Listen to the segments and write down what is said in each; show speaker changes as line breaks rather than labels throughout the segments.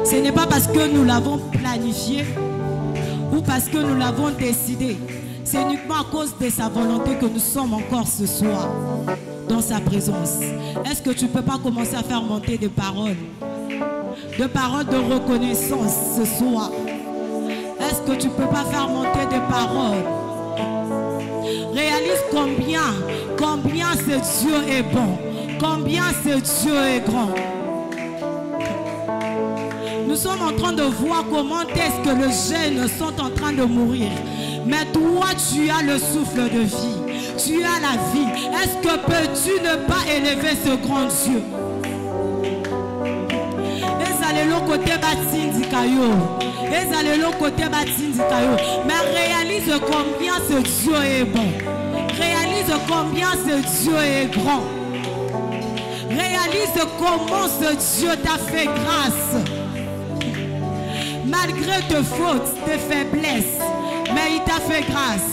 Ce n'est pas parce que nous l'avons planifié ou parce que nous l'avons décidé. C'est uniquement à cause de sa volonté que nous sommes encore ce soir dans sa présence. Est-ce que tu ne peux pas commencer à faire monter des paroles de reconnaissance ce soir? Est-ce que tu ne peux pas faire monter des paroles? Réalise combien ce Dieu est bon, combien ce Dieu est grand. Nous sommes en train de voir comment est-ce que les jeunes sont en train de mourir. Mais toi, tu as le souffle de vie. Tu as la vie. Est-ce que peux-tu ne pas élever ce grand Dieu? Mais réalise combien ce Dieu est bon. Réalise combien ce Dieu est grand. Réalise comment ce Dieu t'a fait grâce. Malgré tes fautes, tes faiblesses, mais il t'a fait grâce.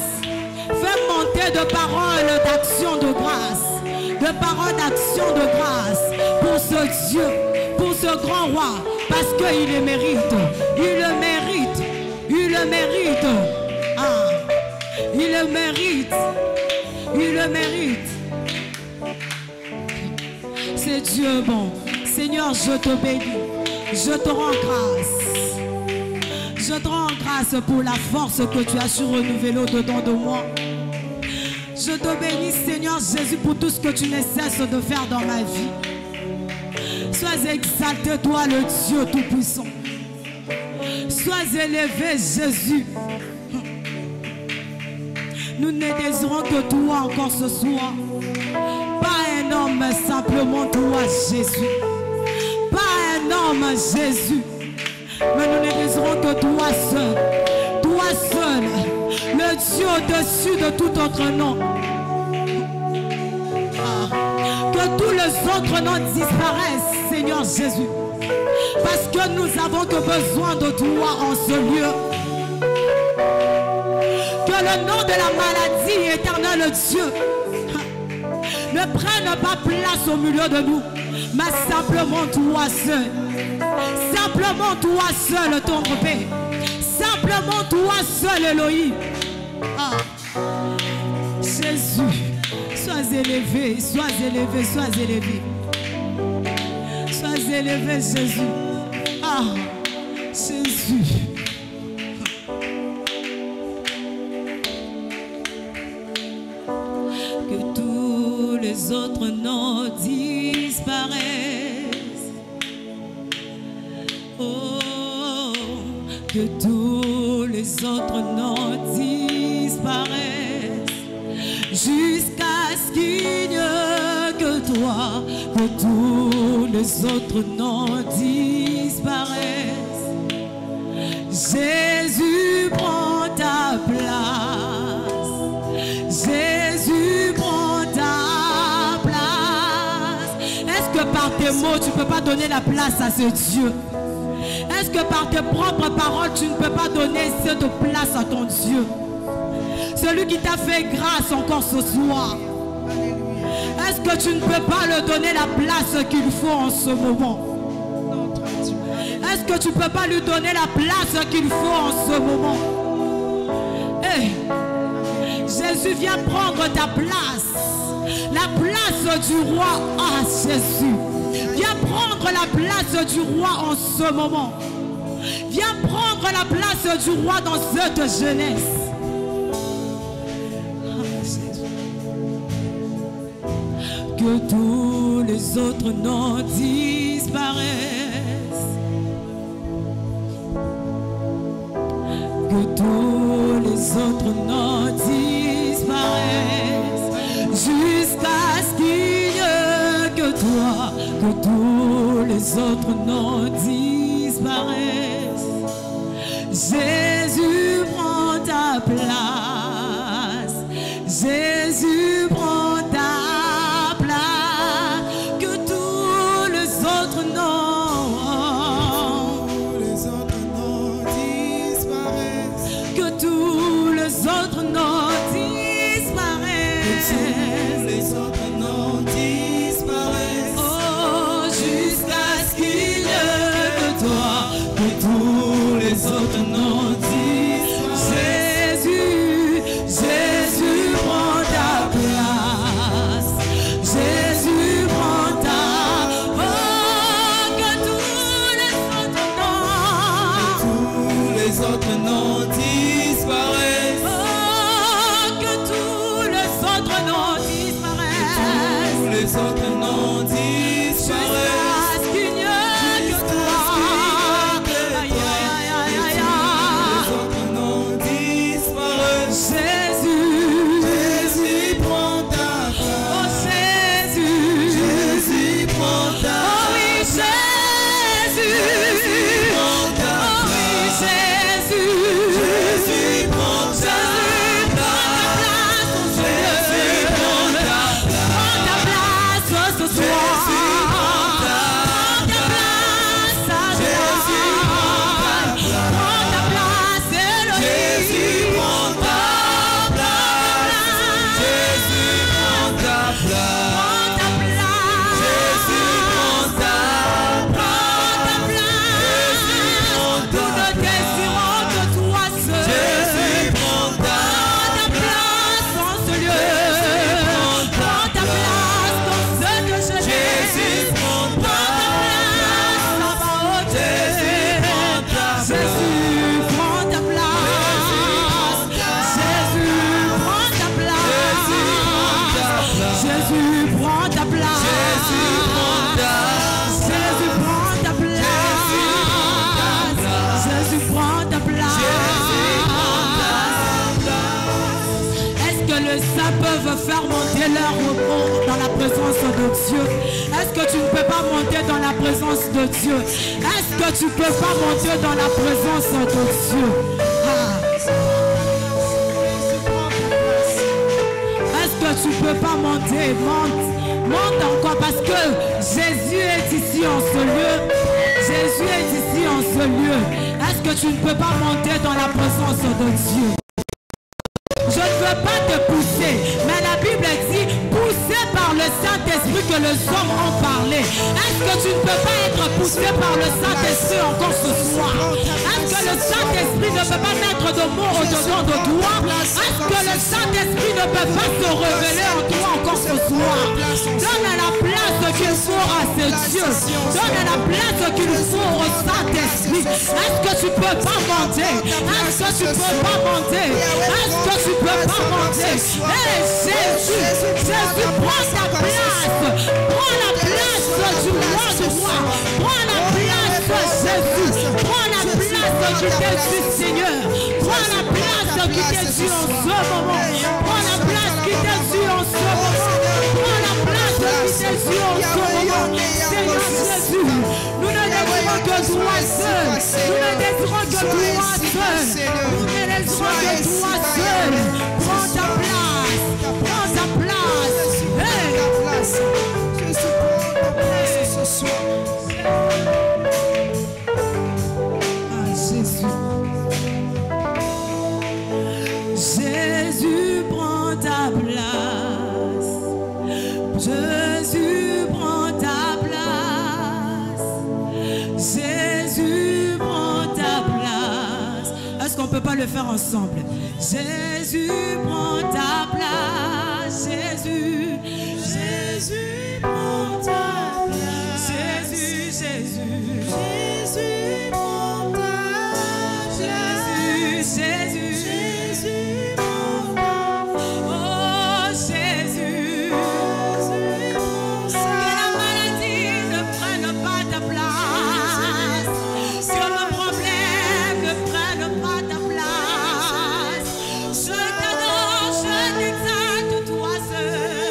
Fais monter de paroles d'action de grâce. De paroles d'action de grâce pour ce Dieu, pour ce grand roi. Parce qu'il le mérite. Il le mérite. Il le mérite. Ah, il le mérite. Il le mérite. C'est Dieu bon. Seigneur, je te bénis. Je te rends grâce. Je te rends grâce pour la force que tu as su renouveler au-dedans de moi. Je te bénis, Seigneur Jésus, pour tout ce que tu ne cesses de faire dans ma vie. Sois exalté, toi, le Dieu Tout-Puissant. Sois élevé, Jésus. Nous ne désirons que toi encore ce soir. Pas un homme, simplement toi, Jésus. Pas un homme, Jésus. Mais nous ne désirons que toi seul, le Dieu au-dessus de tout autre nom. Que tous les autres noms disparaissent, Seigneur Jésus. Parce que nous avons que besoin de toi en ce lieu. Que le nom de la maladie, éternel Dieu, ne prenne pas place au milieu de nous, mais simplement toi seul. Simplement toi seul, ton Père. Simplement toi seul, Elohim. Ah. Jésus, sois élevé, sois élevé, sois élevé. Sois élevé, Jésus. Ah, Jésus. Que tous les autres noms disparaissent. Oh, que tous les autres noms disparaissent jusqu'à ce qu'il n'y ait que toi, que tous les autres noms disparaissent. Jésus prend ta place. Jésus prend ta place. Est-ce que par tes mots tu ne peux pas donner la place à ce Dieu? Est-ce que par tes propres paroles, tu ne peux pas donner cette place à ton Dieu? Celui qui t'a fait grâce encore ce soir. Est-ce que tu ne peux pas lui donner la place qu'il faut en ce moment? Est-ce que tu ne peux pas lui donner la place qu'il faut en ce moment? Hey, Jésus, viens prendre ta place. La place du roi. Ah, Jésus. Viens prendre la place du roi en ce moment. Viens prendre la place du roi dans cette jeunesse. Que tous les autres noms disparaissent. Que tous les autres noms disparaissent. Jusqu'à ce qu'il n'y ait que toi. Que tous les autres noms disparaissent. Jésus prend ta place. Jésus prend ta place. Que tous les autres noms,
Les autres noms disparaissent.
que tous les autres noms disparaissent.
Les autres noms disparaissent.
Oh, jusqu'à ce qu'il n'y ait que toi,
les autres noms disparaissent.
Jésus, Jésus prend ta place. Jésus prend ta. Oh, que tous les autres noms.
Tous les autres noms disparaissent.
Oh, que tous les autres noms disparaissent.
Tous les autres noms disparaissent.
Jusqu'à ce qu'il n'y ait que toi. Aïe, aïe, aïe, aïe, aïe.
Les autres noms disparaissent.
Jésus,
Jésus prend ta
oh
place.
Jésus,
Jésus prend ta
oh oui Jésus,
prend ta
oh oui Jésus,
Jésus prend ta
place,
Jésus prend ta
prends ta place ce soir, prends ta place à
Jésus
prends ta place Elohim,
Jésus prend ta
place,
Jésus prend ta place.
prends ta place,
Jésus prend ta
nous ne désirons que toi seul.
Jésus prend ta
Prends ta place dans ce lieu. Prends ta place dans ce que je n'ai.
Jésus prend
Prends ta place dans ma hauteur. Jésus prend ta place. Jésus prend ta place. Jésus prend ta place. Jésus prend ta place. Jésus prend ta place. Est-ce que les saints peuvent faire monter leur repos dans la présence de Dieu? Est-ce que tu ne peux pas monter dans la présence de Dieu? Est-ce que tu ne peux pas monter dans la présence de Dieu? Est-ce que tu ne peux pas monter? Monte encore parce que Jésus est ici en ce lieu. Jésus est ici en ce lieu. Est-ce que tu ne peux pas monter dans la présence de Dieu? Je ne veux pas te pousser, mais la Bible dit poussé par le Saint-Esprit que les hommes ont parlé. Est-ce que tu ne peux pas être poussé par le Saint-Esprit encore ce soir? Est-ce que le Saint-Esprit ne peut pas mettre de mots au-dedans de toi? Est-ce que le Saint-Esprit ne peut pas se révéler en toi encore ce soir? Donne à la place qu'il faut à ce Dieu. Donne à la place qu'il faut au Saint-Esprit. Est-ce que tu peux pas monter? Est-ce que tu peux pas monter? Est-ce que tu peux pas monter? Hey Jésus, Jésus, prends ta place. Prends la place du roi du roi. Prends la place, Jésus. Prends la place qui t'est due, Seigneur. Prends la place qui t'est due en ce moment. Prends la place qui t'est due en ce moment. Prends la place qui t'est due en ce moment. Seigneur Jésus, nous ne désirons que toi seul. Nous ne désirons que toi seul. Nous ne désirons que toi seul. Prends ta place. Prends ta place. Hey.
Jésus prend ta place ce soir.
Ah, Jésus. Jésus prend ta place. Jésus prend ta place. Jésus prend ta place. Est-ce qu'on peut pas le faire ensemble? Jésus prend ta place. Jésus. Jésus prend ta place. Jésus, Jésus. Jésus prend ta place. Jésus, Jésus prend ta place. Oh Jésus. Que la maladie ne prenne pas ta place. Que le problème ne prenne pas ta place. Je t'adore, je t'exalte toi seul.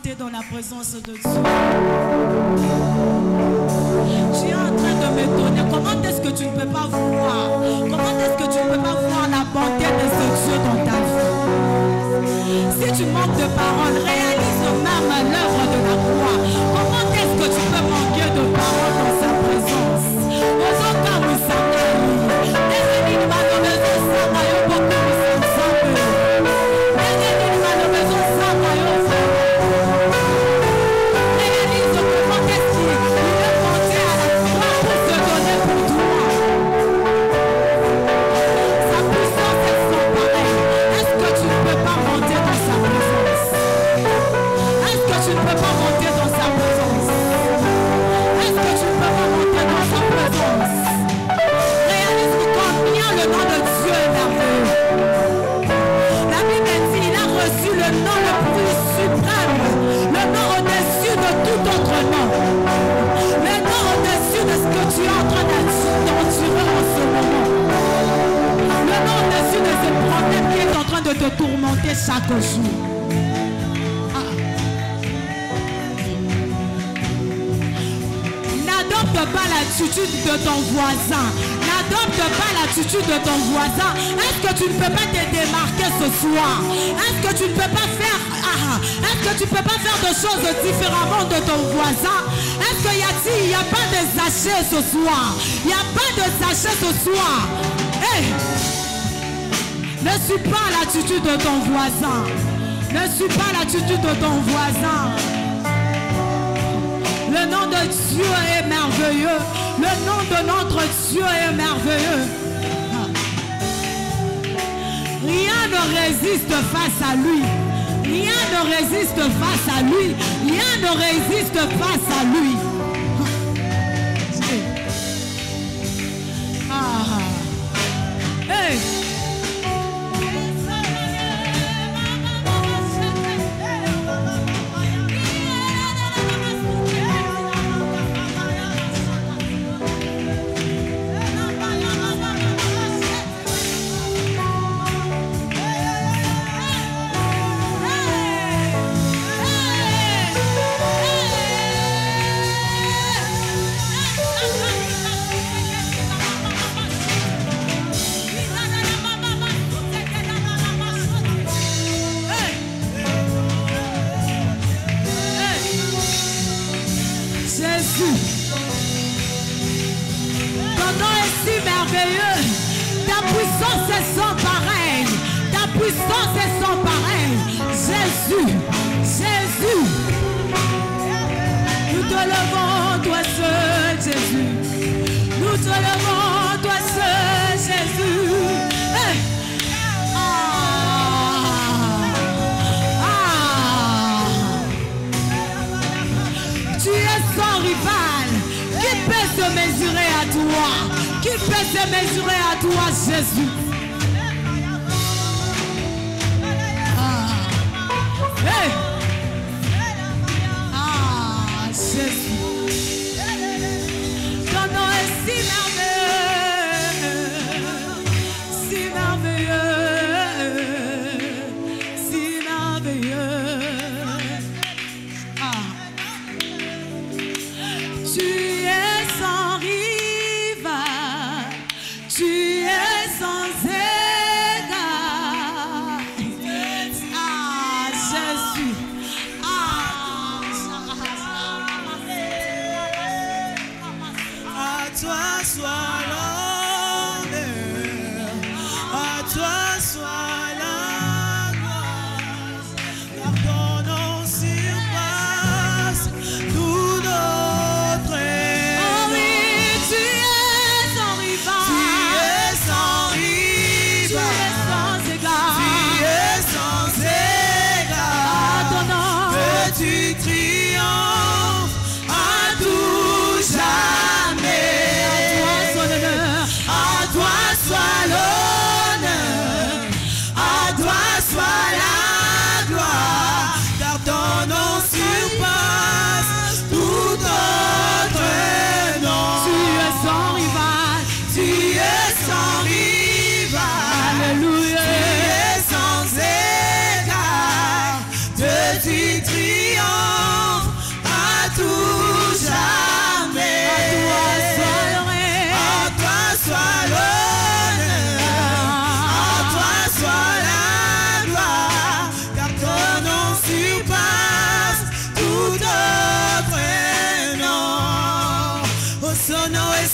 monter dans la présence de Dieu. Tu es en train de m'étonner. Comment est-ce que tu ne peux pas voir? Comment est-ce que tu ne peux pas voir la bonté de ce Dieu dans ta vie? Si tu manques de paroles, réalise même l'œuvre de la croix. Comment est-ce que tu peux manquer de paroles dans sa présence? De te tourmenter chaque jour. N'adopte pas l'attitude de ton voisin. N'adopte pas l'attitude de ton voisin. Est-ce que tu ne peux pas te démarquer ce soir? Est-ce que tu ne peux pas faire est-ce que tu ne peux pas faire de choses différemment de ton voisin? Est-ce qu'il n'y a pas de sachet ce soir? Il n'y a pas de sachet ce soir. Hey! Ne suis pas l'attitude de ton voisin. Ne suis pas l'attitude de ton voisin. Le nom de Dieu est merveilleux. Le nom de notre Dieu est merveilleux. Rien ne résiste face à lui. Rien ne résiste face à lui. Rien ne résiste face à lui. Hey! Ton nom est si merveilleux. Ta puissance est sans pareil. Ta puissance est sans pareil. Jésus, Jésus. Nous te levons, toi seul, Jésus. Nous te levons, toi seul, Jésus. Hey. Tu es sans rival. Qui peut se mesurer à toi? Qui peut se mesurer à toi, Jésus? Hey. Jésus. Ton nom est si merveilleux. Si merveilleux. Si merveilleux. Tu es sans rival, tu es sans égal. Jésus.
À toi soit l'honneur, à toi soit la gloire, car ton nom surpasse tout notre rêve.
Oh oui, tu es sans rival,
Tu es sans rival,
tu es sans égal.
tu es sans égal.
À ton nom,
Que tu triomphes à tout jamais.
à toi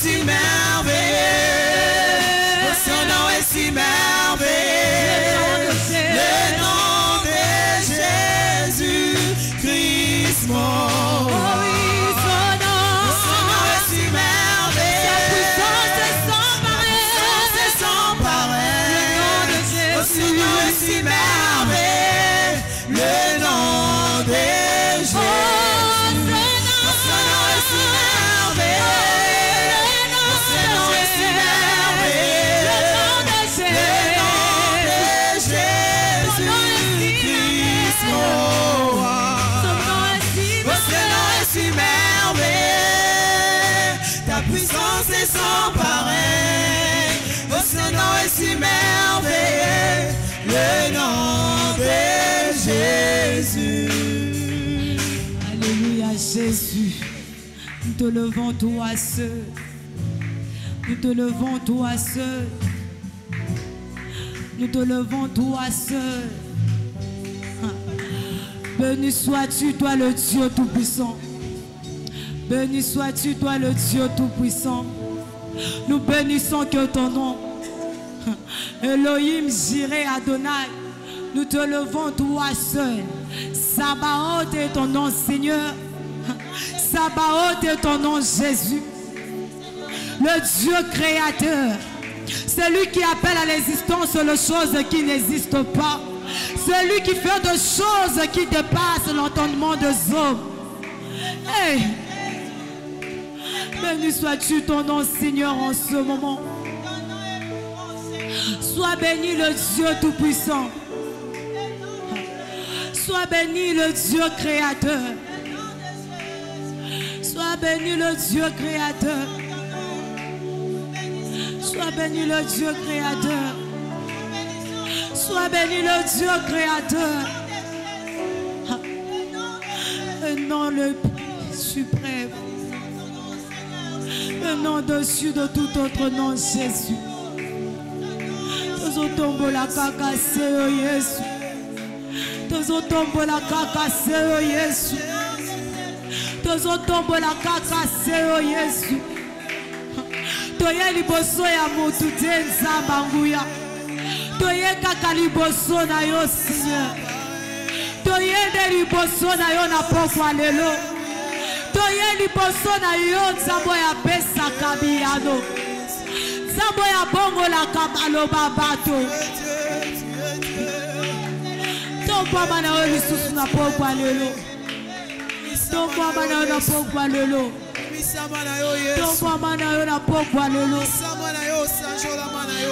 si merveilleux. Son nom est si merveilleux. Le nom de Jésus-Christ, mon roi. Son nom est si merveilleux. Sans pareil. Son nom est si merveilleux. Le nom de Jésus. C'est sans pareil, oh, son nom est si merveilleux, le nom de Jésus.
Alléluia Jésus, nous te levons toi seul, nous te levons toi seul, nous te levons toi seul. Béni sois-tu toi le Dieu Tout-Puissant. Béni sois-tu toi le Dieu Tout-Puissant. Nous bénissons que ton nom. Elohim, Jireh, Adonai. Nous te levons toi seul. Sabaoth est ton nom Seigneur. Sabaoth est ton nom Jésus. Le Dieu créateur. Celui qui appelle à l'existence les choses qui n'existent pas. Celui qui fait des choses qui dépassent l'entendement des hommes. Hey! Béni sois-tu ton nom, Seigneur, en ce moment. Sois béni le Dieu Tout-Puissant. Sois béni le Dieu Créateur. Sois béni le Dieu Créateur. Sois béni le Dieu Créateur. Sois béni le Dieu Créateur. Le nom le suprême. Le nom dessus de tout autre nom, Jésus. Tozotombo la kaka seo Yesu. Tozotombo la kaka seo Yesu. Tozotombo la kaka seo Yesu. Toye liboso ya motu te nzamba nguya. Toye kaka liboso na yo Seigneur. Toye de liboso na yo na pokwa lelo. Toye liboso na yo nzambo ya pesa kabiyano. Nzambo ya bongo la kabalo babato. Tombo na yo lisusu na pokwa lelo. Tombo na yo na pokwa lelo. Tombo na yo na pokwa lelo.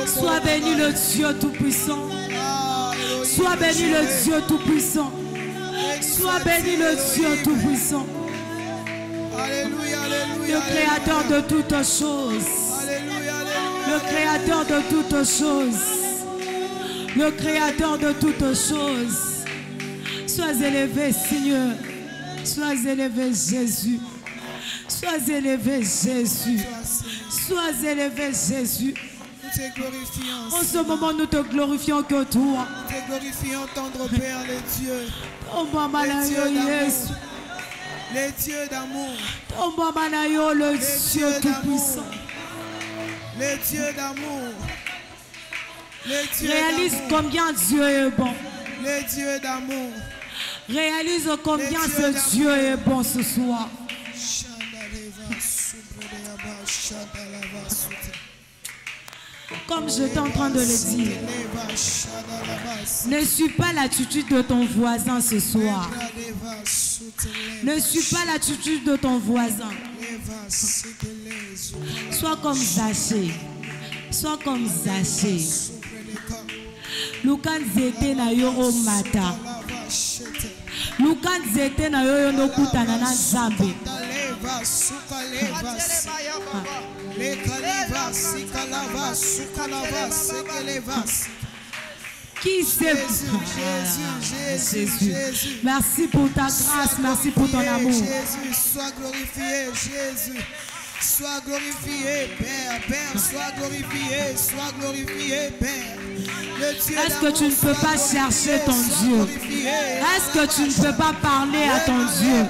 Sois béni le Dieu Tout-Puissant. Sois béni le Dieu Tout-Puissant. Sois béni le Dieu Tout-Puissant. Le Créateur de toutes choses. Le Créateur de toutes choses. Le Créateur de toutes choses. Sois élevé, Seigneur. Sois élevé, Jésus. Sois élevé, Jésus. Sois élevé, Jésus. En ce moment, nous te glorifions que toi.
Nous te glorifions, tendre Père, les dieux. Les dieux d'amour.
Le Dieu Tout-Puissant.
Les dieux d'amour.
Réalise combien Dieu est bon.
Les dieux d'amour.
Réalise combien ce Dieu est bon ce soir. Comme j'étais en train de le dire, ne suis pas l'attitude de ton voisin ce soir. Ne suis pas l'attitude de ton voisin. Sois comme Zachée. Sois comme Zachée. Lukan zete na yo o mata. Lukan zete na yo no kutana na Nzambe. Qui c'est? Jésus. Merci pour ta grâce, merci pour ton amour.
Jésus, sois glorifié, Jésus. Sois glorifié, Père, Père, sois glorifié, Père.
Est-ce que tu ne peux pas chercher ton Dieu? Est-ce que tu ne peux pas parler à ton Dieu?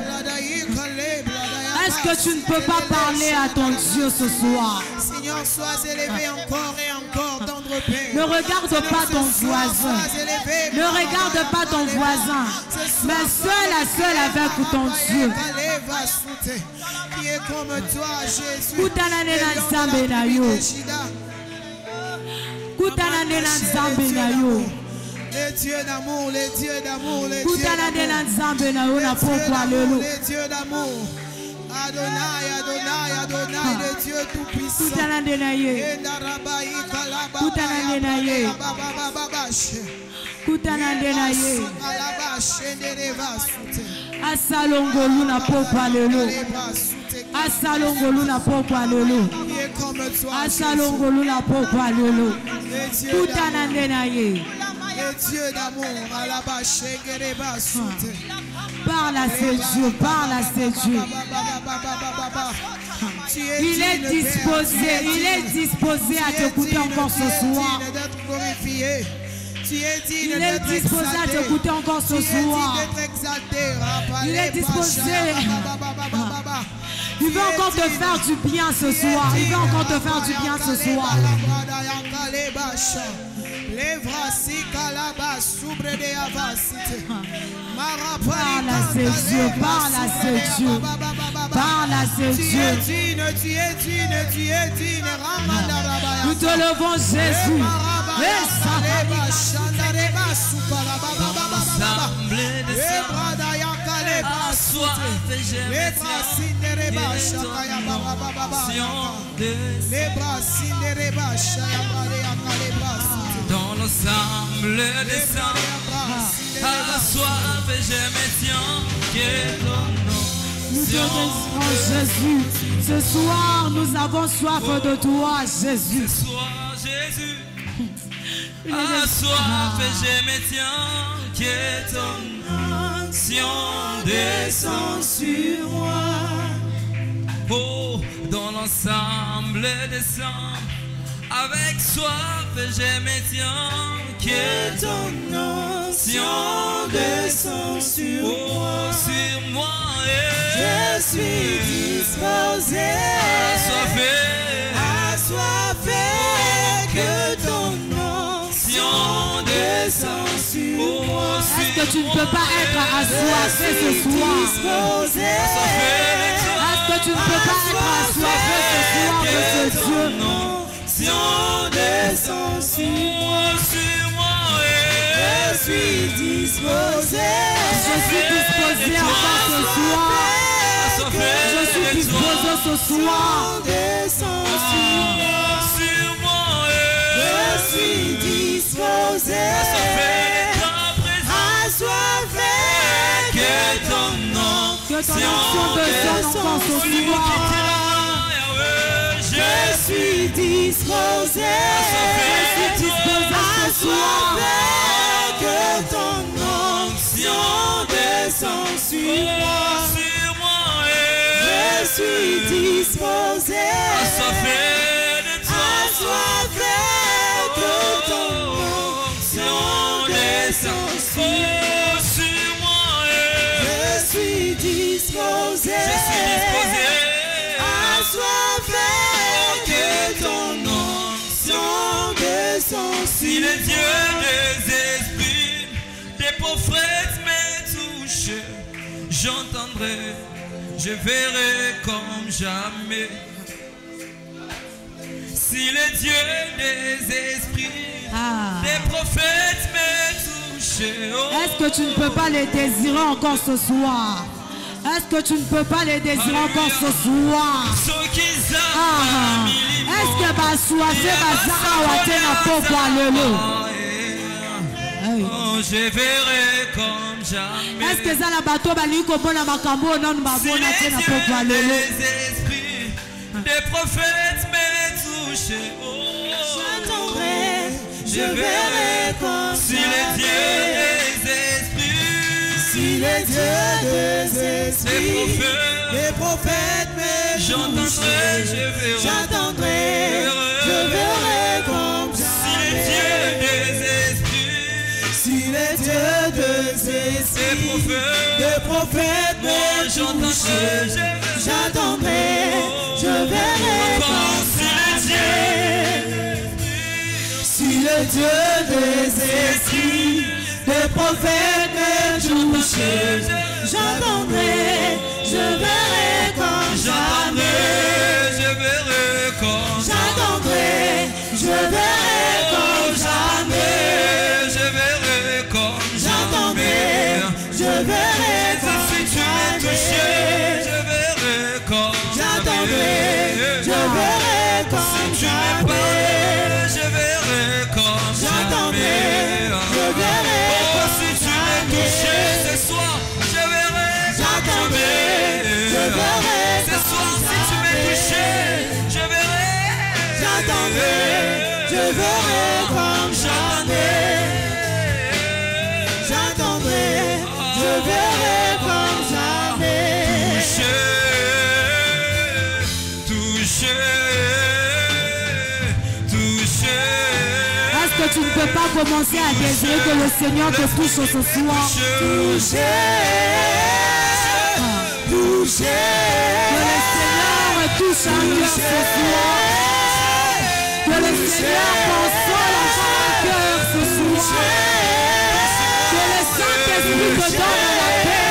Est-ce que tu ne peux pas parler à ton Dieu ce soir?
Seigneur, sois élevé encore et encore dans notre paix.
Ne regarde pas ton voisin. Ne regarde pas ton voisin. Mais seul avec ton Dieu.
Qui est comme toi, Jésus. Les dieux d'amour, les dieux d'amour, les dieux d'amour. Adonai, Adonai, Adonai, le Dieu tout-puissant.
Asalongoluna pokwa lelo. Asalongoluna pokwa lelo. Asalongoluna pokwa lelo. Kutanande na ye.
Les dieux d'amour,
parle à ce Dieu, parle à ce Dieu. Il est disposé à t'écouter encore ce soir. Il est disposé à t'écouter encore ce soir. Il est disposé. Il veut encore te faire du bien ce soir. Il veut encore te faire du bien ce soir. Parle à ce Dieu, parle à ce Dieu, parle à ce Dieu. Nous te levons Jésus.
Dans l'ensemble des saints, à la soif et je me tiens,
nous te bénissons Jésus. Ce soir, nous avons soif de toi, Jésus.
Ce soir, Jésus, à la soif et je me tiens, que ton onction descend sur moi. Oh, dans l'ensemble des saints, avec soif je me tiens, que ton onction descend sur moi,
je suis disposé assoiffé, que ton onction descend sur moi.
Est-ce que tu ne peux pas être assoiffé ce soir? Est-ce que tu ne peux pas être assoiffé ce soir de ce Dieu?
Descend sur moi, je suis disposé
encore ce soir. Je suis disposé ce soir.
Descend sur moi, je suis disposé assoiffé, que ton onction descende encore ce soir. Je suis disposé assoiffé, que ton onction descend sur moi. Je suis disposé assoiffé, que ton onction descend sur moi. Je suis disposé assoiffé, que ton onction descend sur moi.
Si le Dieu des esprits, des prophètes me touche, j'entendrai, je verrai comme jamais. Si le Dieu des esprits, des prophètes me touche,
est-ce que tu ne peux pas les désirer encore ce soir? Est-ce que tu ne peux pas les désirer encore ce soir? Est-ce que
je verrai comme jamais.
Est-ce que ça la bateau baliko bona makambo non babona tena pokwa lelo?
Esprits des prophètes me touchent.
J'attendrai, je verrai comme
si les dieux des esprits,
si les dieux des esprits, les prophètes me
j'entendrai,
j'attendrai, je verrai comme
si les dieux des esprits,
si les dieux des esprits, des prophètes me
j'entendrai,
Dieu des esprits, des prophètes me touchent. J'entendrai, je verrai comme jamais.
Je verrai comme
J'entendrai, je verrai comme jamais.
Je verrai comme
J'entendrai, je verrai comme
si tu m'es touché, je verrai comme
J'entendrai, je verrai comme
si tu m'es parlé, je verrai comme
J'entendrai, je verrai
oh, si tu m'es touché ce soir, je verrai
J'entendrai, je verrai
ce soir, si tu m'es touché, je verrai.
J'entendrai, je verrai comme jamais. J'entendrai, je verrai comme jamais.
Touché.
Est-ce que tu ne peux pas commencer à désirer que le Seigneur te touche ce soir?
Touché. Touché.
Que le Seigneur touche un cœur ce soir. Que le Seigneur console un cœur ce soir. Que le Saint-Esprit te donne la paix.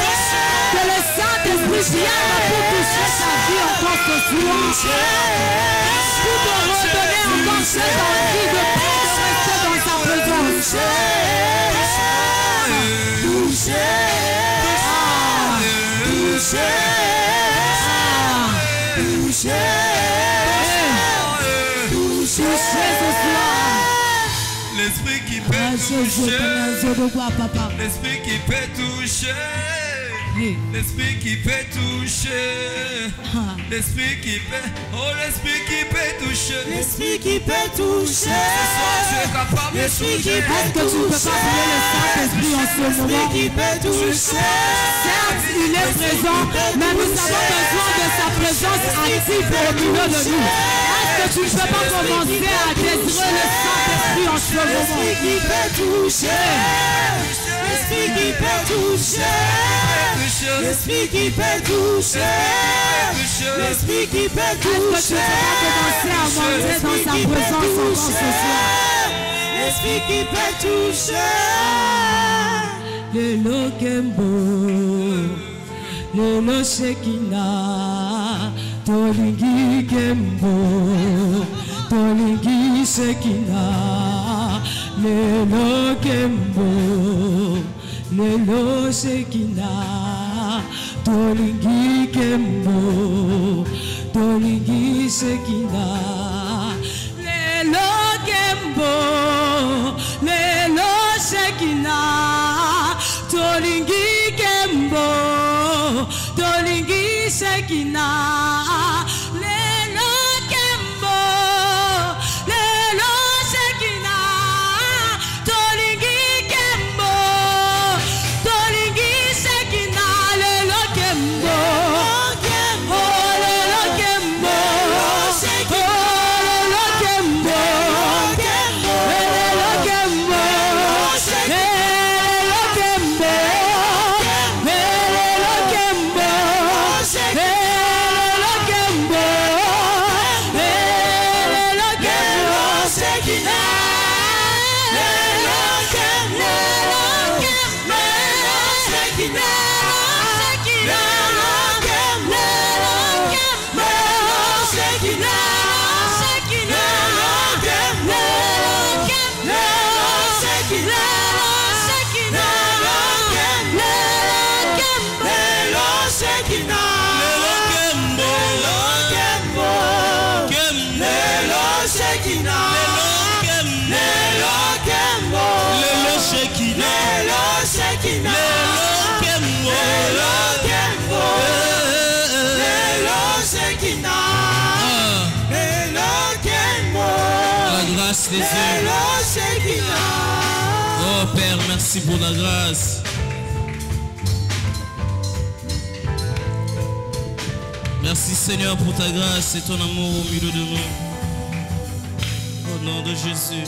Que le Saint-Esprit vienne pour toucher ta vie encore ce soir. Pour te redonner encore cette envie de rester dans sa présence.
Touché. Touché. Touché.
Touché ce soir.
L'esprit qui peut
Ah,
toucher.
Papa.
L'esprit qui peut toucher. L'esprit qui peut toucher. L'esprit qui peut. Oh, l'esprit qui peut toucher.
L'esprit qui peut toucher.
Ce soir, tu es capable de
L'esprit qui
toucher.
peut
Est-ce que tu ne peux pas prier le Saint-Esprit en ce moment?
L'esprit qui peut toucher.
Certes, il est présent, mais nous avons besoin de sa présence active au milieu de nous. Est-ce que tu ne peux pas commencer à désirer le Saint-Esprit en ce moment?
L'esprit qui peut toucher. L'esprit qui peut toucher. L'esprit qui peut toucher. L'esprit qui peut
Est-ce que tu ne
toucher.
peux pas commencer à monter dans sa présence encore ce soir?
L'esprit qui peut toucher.
Lelo Kembo, Lelo Shekina, Tolingi Kembo, Tolingi Shekina, Lelo Kembo, Lelo Shekina, Tolingi Kembo, Tolingi Shekina, Lelo Kembo, Lelo Shekina, Tolingi Kembo, Tolingi Shekina, Lelo Kembo, Lelo Shekina, Tolingi Kembo, Tolingi Shekina, Lelo Kembo, oh Lelo Kembo, oh Lelo Kembo, Lelo Kembo, Lelo Kembo, Lelo Kembo, Lelo Kembo, Lelo Kembo, Shekina, Lelo Kembo, Lelo Shekina, Shekina, Lelo Kembo, Shekina, Shekina, Lelo Kembo, Shekina, Shekina, Lelo Kembo,
Lelo Shekina.
Lelo Kembo.
Lelo Shekina.
Lelo Kembo.
Lelo Kembo.
Lelo Shekina.
Lelo Shekina.
Lelo Kembo.
Lelo Kembo. Lelo Shekina. Lelo Kembo.
La grâce des hommes.
Lelo Shekina.
Oh Père, merci pour la grâce. Merci Seigneur pour ta grâce et ton amour au milieu de nous. Au nom de Jésus.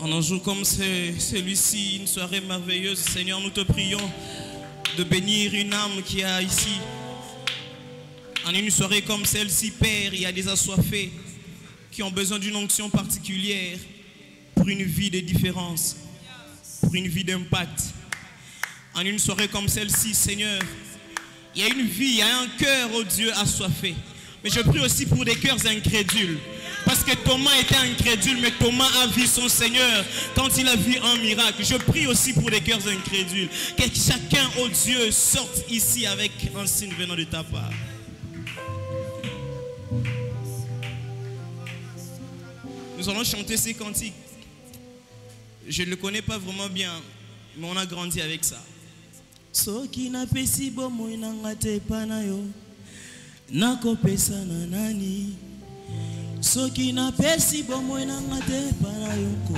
En un jour comme celui-ci, une soirée merveilleuse, Seigneur, nous te prions de bénir une âme qui a ici En une soirée comme celle-ci, Père, il y a des assoiffés qui ont besoin d'une onction particulière pour une vie de différence, pour une vie d'impact. En une soirée comme celle-ci, Seigneur, il y a une vie, il y a un cœur, oh Dieu, assoiffé. Mais je prie aussi pour des cœurs incrédules. Parce que Thomas était incrédule, mais Thomas a vu son Seigneur quand il a vu un miracle. Je prie aussi pour des cœurs incrédules. Que chacun, oh Dieu, sorte ici avec un signe venant de ta part. Nous allons chanter ces cantiques. Je ne le connais pas vraiment bien, mais on a grandi avec ça. Soki na pesi bomo inangate panayo nako pesa na nani soki na pesi bomo inangate panayo ko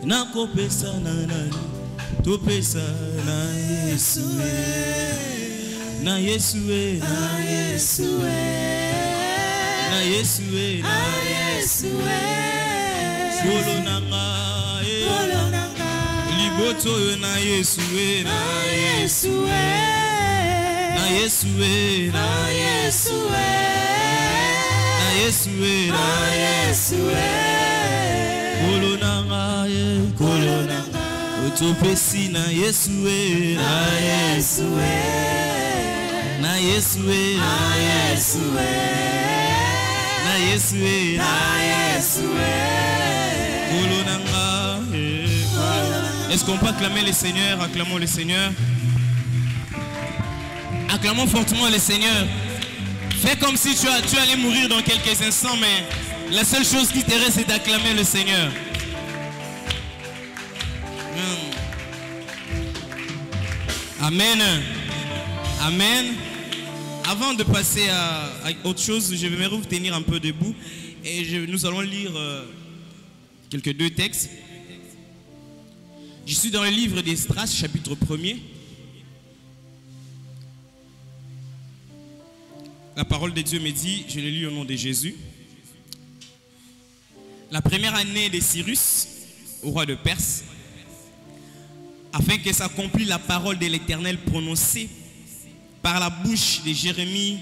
nako pesa na nani to pesa na Yesu na Yesu na Yesu na Yesu na Yesu solo nanga liboto na Yesu na Yesu na Yesu na Yesu na Yesu na Yesu kolonanga utopesi na Yesu na Yesu na Yesu na Yesu na Yesu na Yesu kolonanga. Est-ce qu'on peut acclamer le Seigneur? Acclamons le Seigneur. Acclamons fortement le Seigneur. Fais comme si tu allais mourir dans quelques instants, mais la seule chose qui te reste, c'est d'acclamer le Seigneur. Amen. Amen. Avant de passer à autre chose, je vais vous tenir un peu debout et nous allons lire quelques deux textes. Je suis dans le livre d'Esdras, chapitre 1er. La parole de Dieu me dit, je le lis au nom de Jésus. La première année de Cyrus, au roi de Perse, afin que s'accomplisse la parole de l'Éternel prononcée par la bouche de Jérémie,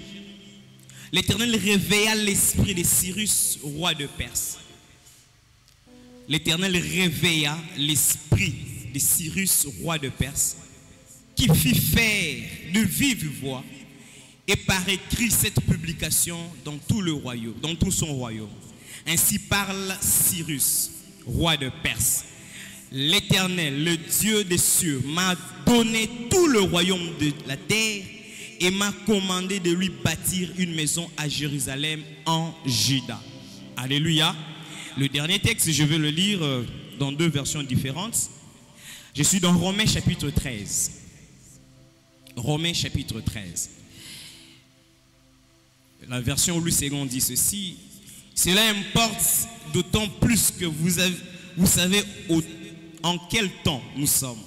l'Éternel réveilla l'esprit de Cyrus, roi de Perse. L'Éternel réveilla l'esprit de Cyrus, roi de Perse, qui fit faire de vive voix et par écrit cette publication dans tout le royaume, dans tout son royaume. Ainsi parle Cyrus, roi de Perse. L'Éternel, le Dieu des cieux, m'a donné tout le royaume de la terre et m'a commandé de lui bâtir une maison à Jérusalem en Juda. Alléluia. Le dernier texte, je vais le lire dans deux versions différentes. Je suis dans Romains chapitre 13. Romains chapitre 13. La version Louis II dit ceci. Cela importe d'autant plus que vous savez en quel temps nous sommes.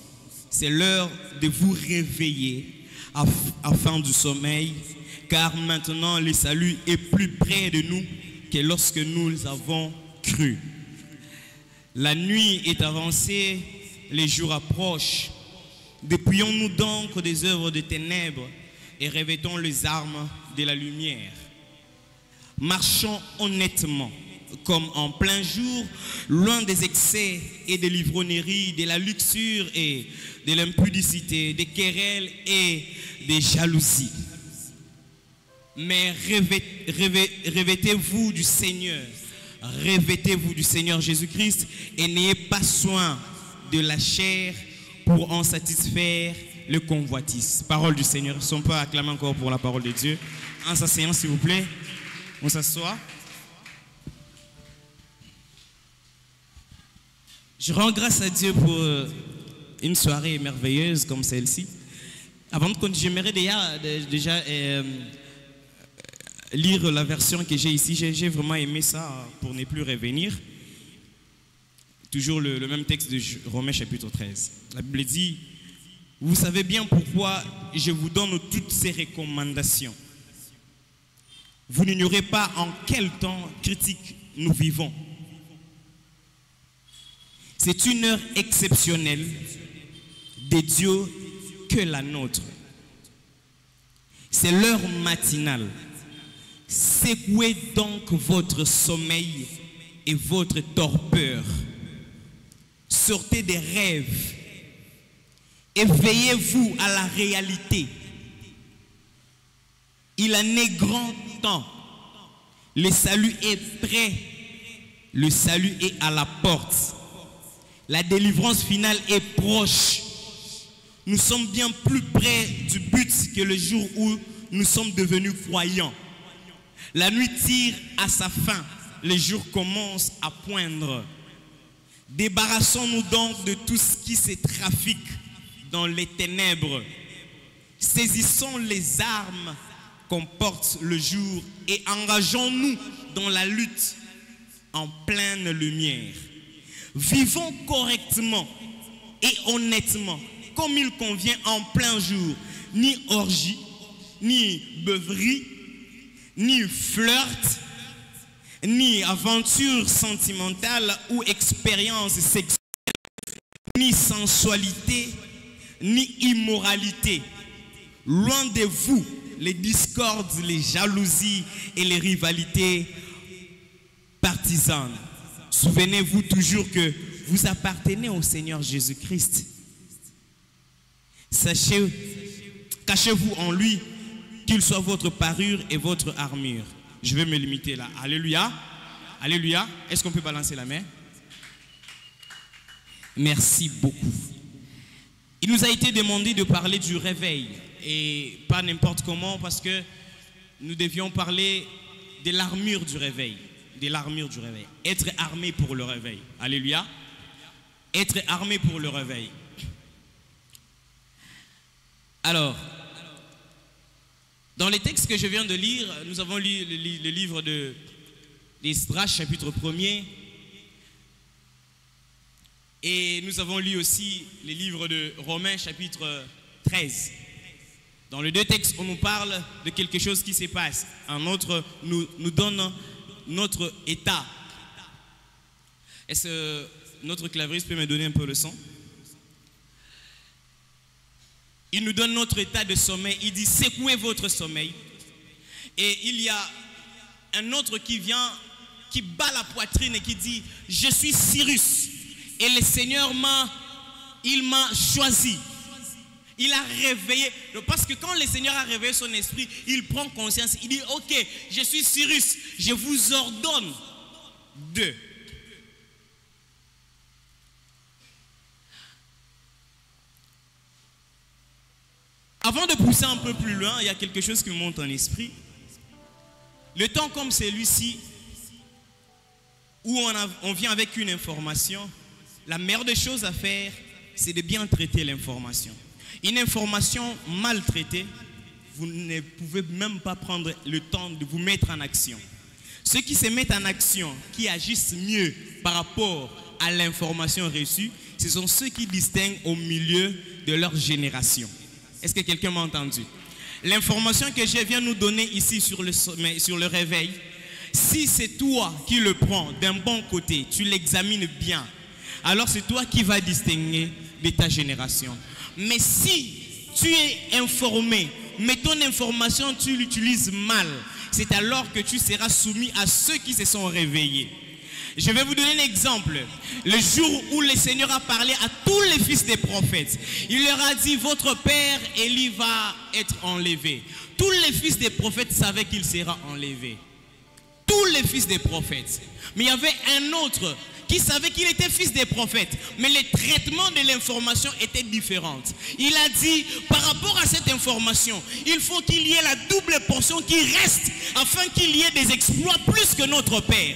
C'est l'heure de vous réveiller afin du sommeil, car maintenant le salut est plus près de nous que lorsque nous avons cru. La nuit est avancée, les jours approchent. Dépouillons-nous donc des œuvres de ténèbres et revêtons les armes de la lumière. Marchons honnêtement, comme en plein jour, loin des excès et des livrogneries, de la luxure et de l'impudicité, des querelles et des jalousies. Mais revêtez-vous du Seigneur. Revêtez-vous du Seigneur Jésus-Christ et n'ayez pas soin de la chair pour en satisfaire le convoitise. Parole du Seigneur. Si on peut acclamer encore pour la parole de Dieu. En s'asseyant, s'il vous plaît. On s'assoit. Je rends grâce à Dieu pour une soirée merveilleuse comme celle-ci. Avant de continuer, j'aimerais déjà lire la version que j'ai ici. J'ai vraiment aimé ça pour ne plus revenir. Toujours le même texte de Romains chapitre 13. La Bible dit, vous savez bien pourquoi je vous donne toutes ces recommandations. Vous n'ignorez pas en quel temps critique nous vivons. C'est une heure exceptionnelle de Dieu que la nôtre. C'est l'heure matinale. Secouez donc votre sommeil et votre torpeur. Sortez des rêves. Éveillez-vous à la réalité. Il en est grand temps. Le salut est prêt. Le salut est à la porte. La délivrance finale est proche. Nous sommes bien plus près du but que le jour où nous sommes devenus croyants. La nuit tire à sa fin. Le jour commence à poindre. Débarrassons-nous donc de tout ce qui se trafique dans les ténèbres. Saisissons les armes qu'on porte le jour et engageons-nous dans la lutte en pleine lumière. Vivons correctement et honnêtement, comme il convient en plein jour. Ni orgie, ni beuverie, ni flirt, ni aventure sentimentale ou expérience sexuelle, ni sensualité, ni immoralité. Loin de vous les discordes, les jalousies et les rivalités partisanes. Souvenez-vous toujours que vous appartenez au Seigneur Jésus-Christ. Cachez-vous en lui, qu'il soit votre parure et votre armure. Je vais me limiter là. Alléluia. Alléluia. Est-ce qu'on peut balancer la main? Merci beaucoup. Il nous a été demandé de parler du réveil. Et pas n'importe comment, parce que nous devions parler de l'armure du réveil. De l'armure du réveil. Être armé pour le réveil. Alléluia. Être armé pour le réveil. Alors, dans les textes que je viens de lire, nous avons lu le livre d'Esdras, chapitre 1er. Et nous avons lu aussi les livres de Romains, chapitre 13. Dans les deux textes, on nous parle de quelque chose qui se passe. Un autre nous donne notre état. Est-ce que notre clavieriste peut me donner un peu le son? Il nous donne notre état de sommeil. Il dit, secouez votre sommeil. Et il y a un autre qui vient, qui bat la poitrine et qui dit, je suis Cyrus. Et le Seigneur m'a choisi. Il a réveillé. Parce que quand le Seigneur a réveillé son esprit, il prend conscience. Il dit, ok, je suis Cyrus. Je vous ordonne de. Avant de pousser un peu plus loin, il y a quelque chose qui me monte en esprit. Le temps comme celui-ci, où on vient avec une information, la meilleure des choses à faire, c'est de bien traiter l'information. Une information mal traitée, vous ne pouvez même pas prendre le temps de vous mettre en action. Ceux qui se mettent en action, qui agissent mieux par rapport à l'information reçue, ce sont ceux qui distinguent au milieu de leur génération. Est-ce que quelqu'un m'a entendu? L'information que je viens nous donner ici sur le réveil, si c'est toi qui le prends d'un bon côté, tu l'examines bien, alors c'est toi qui vas distinguer de ta génération. Mais si tu es informé, mais ton information tu l'utilises mal, c'est alors que tu seras soumis à ceux qui se sont réveillés. Je vais vous donner un exemple. Le jour où le Seigneur a parlé à tous les fils des prophètes, il leur a dit, votre père Élie va être enlevé. Tous les fils des prophètes savaient qu'il sera enlevé. Tous les fils des prophètes. Mais il y avait un autre qui savait qu'il était fils des prophètes, mais le traitement de l'information était différent. Il a dit, par rapport à cette information, il faut qu'il y ait la double portion qui reste, afin qu'il y ait des exploits plus que notre Père.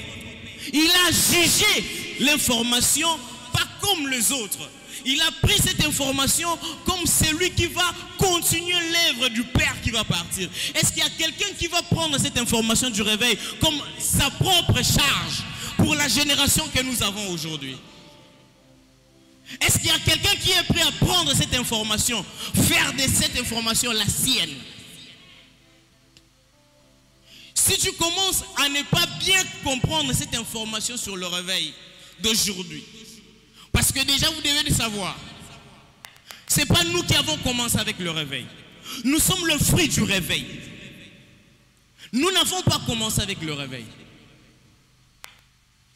Il a jugé l'information pas comme les autres. Il a pris cette information comme celui qui va continuer l'œuvre du Père qui va partir. Est-ce qu'il y a quelqu'un qui va prendre cette information du réveil comme sa propre charge pour la génération que nous avons aujourd'hui? Est-ce qu'il y a quelqu'un qui est prêt à prendre cette information, faire de cette information la sienne? Si tu commences à ne pas bien comprendre cette information sur le réveil d'aujourd'hui, parce que déjà vous devez le savoir, ce n'est pas nous qui avons commencé avec le réveil. Nous sommes le fruit du réveil. Nous n'avons pas commencé avec le réveil.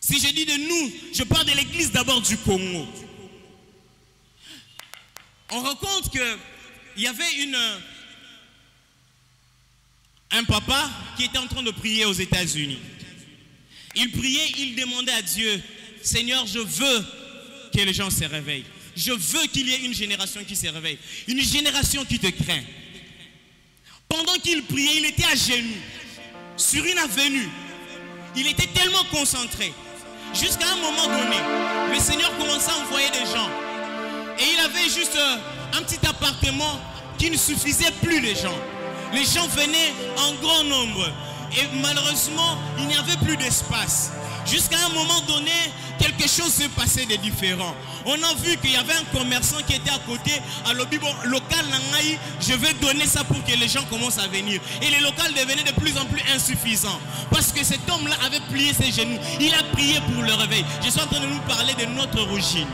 Si je dis de nous, je parle de l'église d'abord du Congo. On raconte qu'il y avait un papa qui était en train de prier aux États-Unis. Il priait, il demandait à Dieu, Seigneur, je veux que les gens se réveillent. Je veux qu'il y ait une génération qui se réveille. Une génération qui te craint. Pendant qu'il priait, il était à genoux, sur une avenue. Il était tellement concentré. Jusqu'à un moment donné, le Seigneur commençait à envoyer des gens. Et il avait juste un petit appartement qui ne suffisait plus les gens. Les gens venaient en grand nombre. Et malheureusement, il n'y avait plus d'espace. Jusqu'à un moment donné, quelque chose se passait de différent. On a vu qu'il y avait un commerçant qui était à côté. Alors, bon, local, je vais donner ça pour que les gens commencent à venir. Et les locaux devenaient de plus en plus insuffisants. Parce que cet homme-là avait plié ses genoux. Il a prié pour le réveil. Je suis en train de nous parler de notre origine.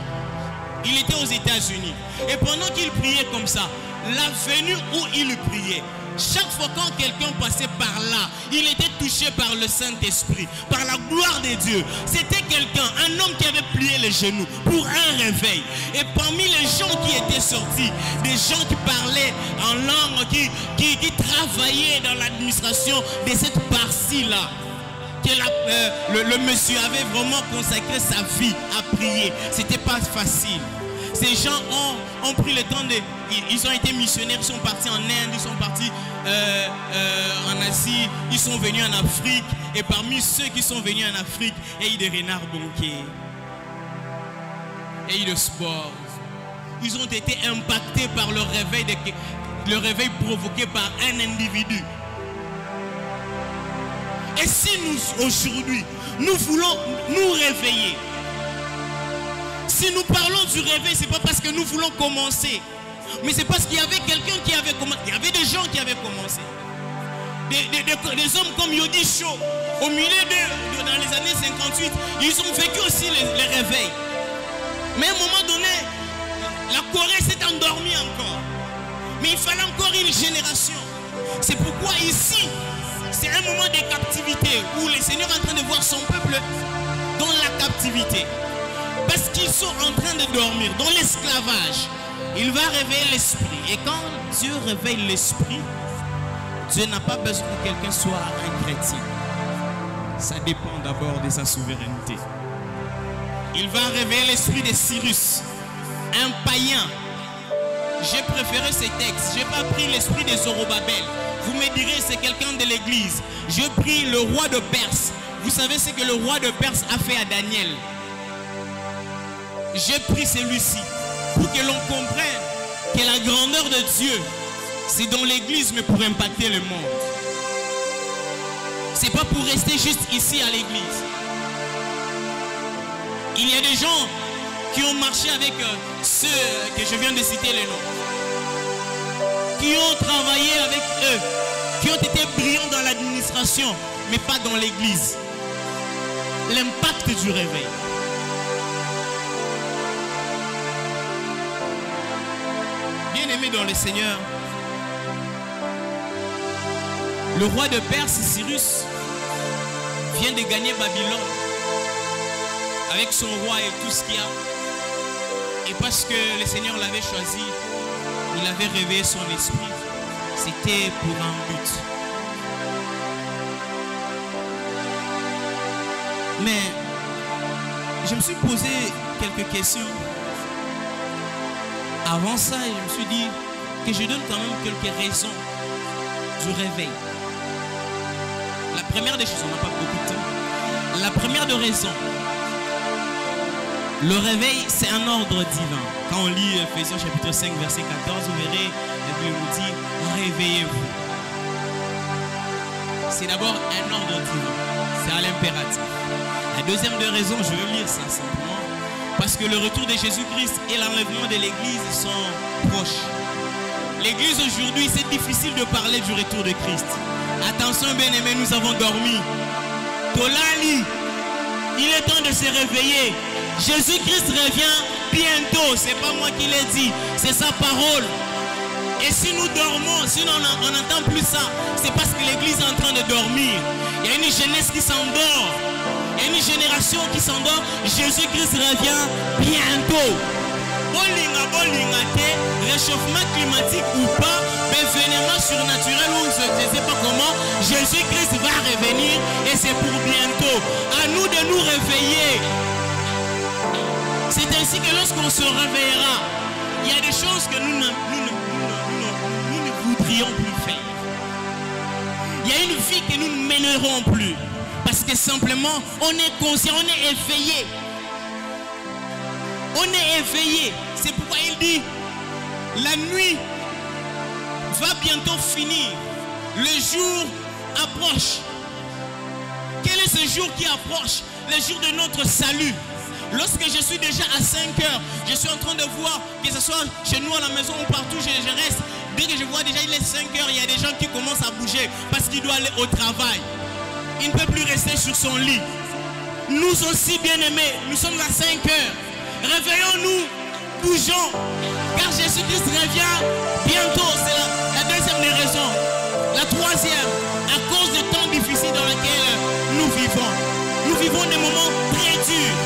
Il était aux États-Unis. Et pendant qu'il priait comme ça, l'avenue où il priait, chaque fois quand quelqu'un passait par là, il était touché par le Saint-Esprit, par la gloire de Dieu. C'était quelqu'un, un homme qui avait plié les genoux pour un réveil. Et parmi les gens qui étaient sortis, des gens qui parlaient en langue, qui travaillaient dans l'administration de cette partie-là, que le monsieur avait vraiment consacré sa vie à prier. C'était pas facile. Ces gens ont pris le temps de... Ils ont été missionnaires, ils sont partis en Inde, ils sont partis en Asie, ils sont venus en Afrique. Et parmi ceux qui sont venus en Afrique, il y a eu des renards banquiers, il y a eu le sport. Ils ont été impactés par le réveil provoqué par un individu. Et si nous, aujourd'hui, nous voulons nous réveiller, si nous parlons du réveil, ce n'est pas parce que nous voulons commencer, mais c'est parce qu'il y avait quelqu'un qui avait commencé. Il y avait des gens qui avaient commencé. Des hommes comme Yodi Cho, au milieu dans les années 58, ils ont vécu aussi les réveils. Mais à un moment donné, la Corée s'est endormie encore. Mais il fallait encore une génération. C'est pourquoi ici, c'est un moment de captivité où le Seigneur est en train de voir son peuple dans la captivité. Parce qu'ils sont en train de dormir dans l'esclavage. Il va réveiller l'esprit. Et quand Dieu réveille l'esprit, Dieu n'a pas besoin que quelqu'un soit un chrétien. Ça dépend d'abord de sa souveraineté. Il va réveiller l'esprit de Cyrus, un païen. J'ai préféré ces textes. Je n'ai pas pris l'esprit de Zorobabel. Vous me direz, c'est quelqu'un de l'église. J'ai pris le roi de Perse. Vous savez ce que le roi de Perse a fait à Daniel. J'ai pris celui-ci pour que l'on comprenne que la grandeur de Dieu, c'est dans l'église, mais pour impacter le monde. C'est pas pour rester juste ici à l'église. Il y a des gens qui ont marché avec ceux que je viens de citer les noms, qui ont travaillé avec eux, qui ont été brillants dans l'administration, mais pas dans l'église. L'impact du réveil. Bien-aimé dans le Seigneur, le roi de Perse, Cyrus, vient de gagner Babylone avec son roi et tout ce qu'il y a. Et parce que le Seigneur l'avait choisi, il avait réveillé son esprit. C'était pour un but. Mais je me suis posé quelques questions. Avant ça, je me suis dit que je donne quand même quelques raisons du réveil. La première des choses, on n'a pas beaucoup de temps. La première des raisons, le réveil, c'est un ordre divin. Quand on lit Ephésiens chapitre 5, verset 14, vous verrez, la Bible nous dit, réveillez-vous. C'est d'abord un ordre divin. C'est à l'impératif. La deuxième des raisons, je vais lire ça simplement. Parce que le retour de Jésus-Christ et l'enlèvement de l'Église sont proches. L'Église aujourd'hui, c'est difficile de parler du retour de Christ. Attention bien-aimés, nous avons dormi. Tolali, il est temps de se réveiller. Jésus-Christ revient bientôt. C'est pas moi qui l'ai dit, c'est sa parole. Et si nous dormons, si on n'entend plus ça, c'est parce que l'église est en train de dormir. Il y a une jeunesse qui s'endort. Il y a une génération qui s'endort. Jésus-Christ revient bientôt. Réchauffement climatique ou pas, événement surnaturel ou je ne sais pas comment, Jésus-Christ va revenir et c'est pour bientôt. À nous de nous réveiller. C'est ainsi que lorsqu'on se réveillera, il y a des choses que nous ne voudrions plus faire. Il y a une vie que nous ne mènerons plus. Parce que simplement, on est conscient, on est éveillé. On est éveillé. C'est pourquoi il dit, la nuit va bientôt finir. Le jour approche. Quel est ce jour qui approche? Le jour de notre salut. Lorsque je suis déjà à 5 heures, je suis en train de voir, que ce soit chez nous à la maison ou partout, je reste. Dès que je vois déjà il est 5 heures, il y a des gens qui commencent à bouger parce qu'il doit aller au travail. Il ne peut plus rester sur son lit. Nous aussi, bien-aimés, nous sommes à 5 heures. Réveillons-nous, bougeons, car Jésus-Christ revient bientôt. C'est la deuxième des raisons. La troisième, à cause des temps difficiles dans lesquels nous vivons. Nous vivons des moments très durs.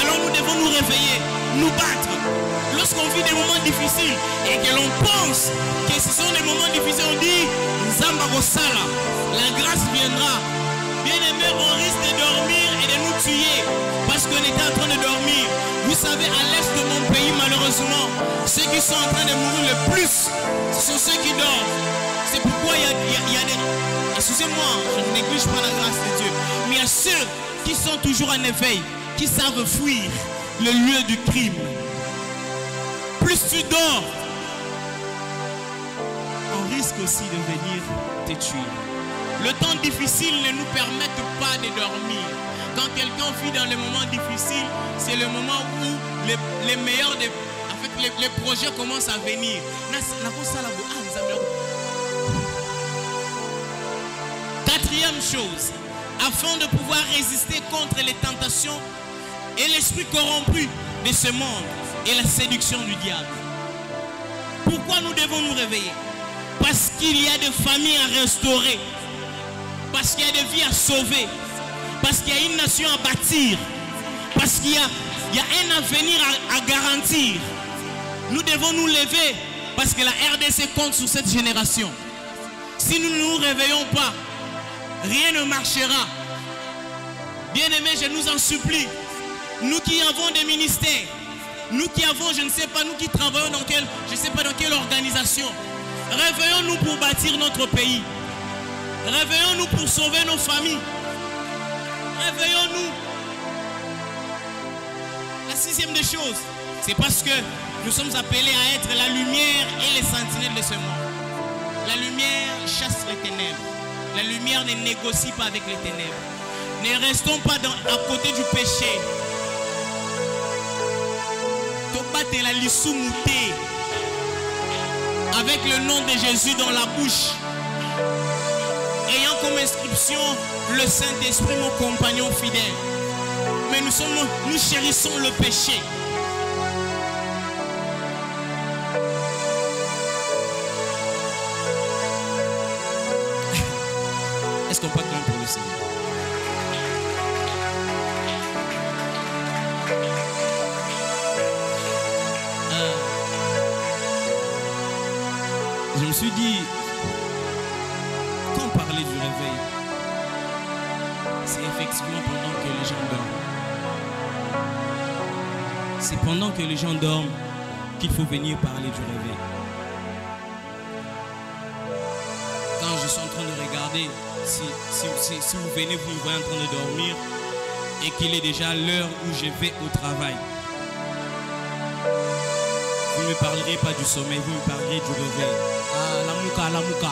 Alors nous devons nous réveiller, nous battre. Lorsqu'on vit des moments difficiles et que l'on pense que ce sont des moments difficiles, on dit Zamba Rosala, la grâce viendra. Bien-aimés, on risque de dormir et de nous tuer parce qu'on était en train de dormir. Vous savez, à l'est de mon pays, malheureusement, ceux qui sont en train de mourir le plus, ce sont ceux qui dorment. C'est pourquoi il y a des... Excusez-moi, je ne néglige pas la grâce de Dieu. Mais il y a ceux qui sont toujours en éveil, qui savent fuir le lieu du crime. Plus tu dors, on risque aussi de venir te tuer. Le temps difficile ne nous permet pas de dormir. Quand quelqu'un vit dans les moments difficiles, c'est le moment où les meilleurs, en fait, les projets commencent à venir. Quatrième chose, afin de pouvoir résister contre les tentations et l'esprit corrompu de ce monde et la séduction du diable. Pourquoi nous devons nous réveiller? Parce qu'il y a des familles à restaurer. Parce qu'il y a des vies à sauver. Parce qu'il y a une nation à bâtir. Parce qu'il y a un avenir à garantir. Nous devons nous lever parce que la RDC compte sur cette génération. Si nous ne nous réveillons pas, rien ne marchera. Bien-aimés, je nous en supplie. Nous qui avons des ministères, nous qui avons, je ne sais pas, nous qui travaillons dans quelle, je ne sais pas dans quelle organisation, réveillons-nous pour bâtir notre pays. Réveillons-nous pour sauver nos familles. Réveillons-nous. La sixième des choses, c'est parce que nous sommes appelés à être la lumière et les sentinelles de ce monde. La lumière chasse les ténèbres. La lumière ne négocie pas avec les ténèbres. Ne restons pas à côté du péché. Tobate la lissoumouté avec le nom de Jésus dans la bouche. Ayant comme inscription le Saint-Esprit, mon compagnon fidèle. Mais nous chérissons le péché. Est-ce qu'on peut acclamer pour le Seigneur? Je me suis dit, quand on parlait du réveil, c'est effectivement pendant que les gens dorment. C'est pendant que les gens dorment qu'il faut venir parler du réveil. Quand je suis en train de regarder, si vous venez, vous me voyez en train de dormir et qu'il est déjà l'heure où je vais au travail, vous ne me parlerez pas du sommeil, vous me parlerez du réveil. Ah, la mouka.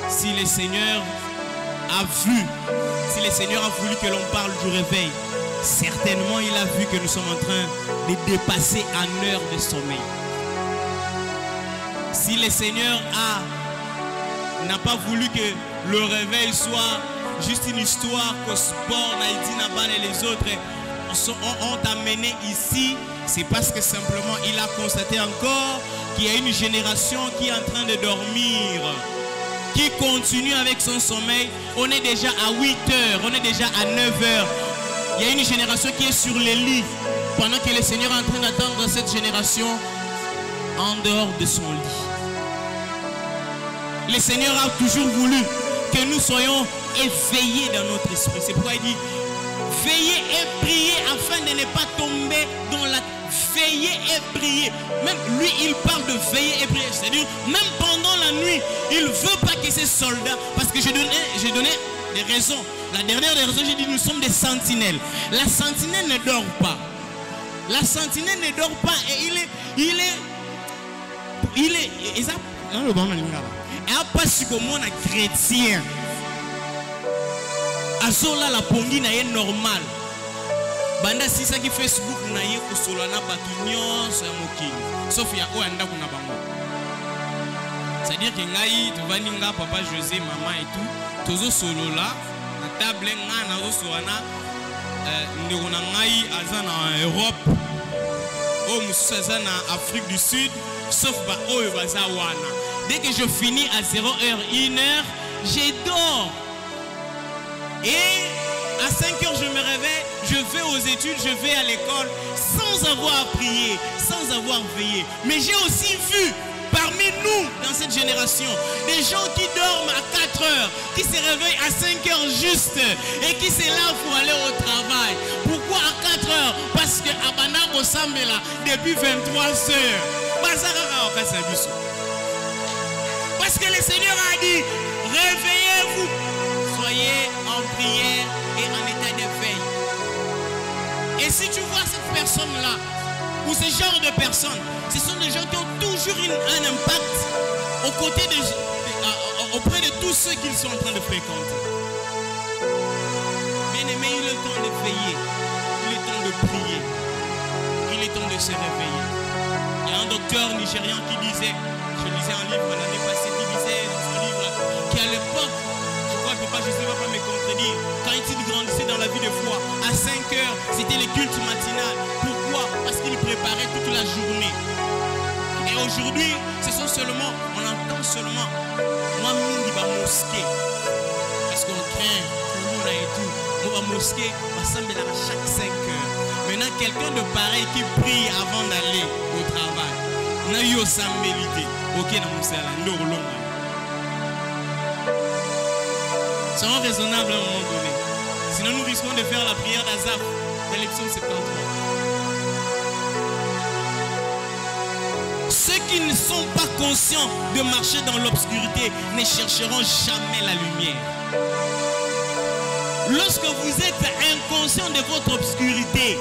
Si le Seigneur a vu, si le Seigneur a voulu que l'on parle du réveil, certainement il a vu que nous sommes en train de dépasser une heure de sommeil. Si le Seigneur n'a pas voulu que le réveil soit juste une histoire qu'au sport, Naïdi, Nabal et les autres ont amené ici C'est parce que simplement il a constaté encore qu'il y a une génération qui est en train de dormir, qui continue avec son sommeil. On est déjà à 8 heures, on est déjà à 9 heures. Il y a une génération qui est sur les lits, pendant que le Seigneur est en train d'attendre cette génération en dehors de son lit. Le Seigneur a toujours voulu que nous soyons éveillés dans notre esprit. C'est pourquoi il dit veillez et priez afin de ne pas tomber dans la... Veillez et priez. Même lui, il parle de veiller et prier. C'est-à-dire, même pendant la nuit, il ne veut pas que ces soldats... Parce que j'ai donné des raisons. La dernière des raisons, j'ai dit nous sommes des sentinelles. La sentinelle ne dort pas. La sentinelle ne dort pas et il est pas si comme on a chrétien. Azola la pongi na est normal. Banda si ça qui Facebook na ye ko solo na batu nyonso ya mokili. Sauf ya o anda kuna bango. C'est-à-dire que ngai tu vani nga papa José maman et tout tozo solo là na table nga na zo solo na ndeko na ngai aza na Europe. O musaza na Afrique du Sud sauf ba o baza wana. Dès que je finis à 0h 1h, je dors. Et à 5h, je me réveille, je vais aux études, je vais à l'école sans avoir prié, sans avoir veillé. Mais j'ai aussi vu parmi nous, dans cette génération, des gens qui dorment à 4 heures, qui se réveillent à 5 heures juste et qui se lavent pour aller au travail. Pourquoi à 4 heures? Parce que Abana Bosambela, depuis 23 heures. Parce que le Seigneur a dit, réveillez-vous, soyez en prière et en état de veille. Et si tu vois cette personne-là, ou ce genre de personnes, ce sont des gens qui ont toujours un impact auprès de tous ceux qu'ils sont en train de fréquenter. Bien aimé, il est temps de veiller, il est temps de prier, il est temps de se réveiller. Il y a un docteur nigérian qui disait, je lisais un livre l'année passée, qui disait dans son livre qu'à l'époque, je crois que papa Jésus ne va pas me contredire, quand il grandissait dans la vie de foi, à 5 heures, c'était les cultes matinales. Pourquoi? Parce qu'il préparait toute la journée. Et aujourd'hui, ce sont seulement, on entend seulement, moi, Mingi va mosquée. Parce qu'on craint, on a et tout. On va mosquée, on va s'embêter à chaque 5 heures. Maintenant, quelqu'un de pareil qui prie avant d'aller au travail. On a eu au sambélité. Ok, dans mon salaire, nous roulons. Soyons raisonnables à un moment donné. Sinon, nous risquons de faire la prière d'Azaph de l'élection 73. Ceux qui ne sont pas conscients de marcher dans l'obscurité ne chercheront jamais la lumière. Lorsque vous êtes inconscient de votre obscurité,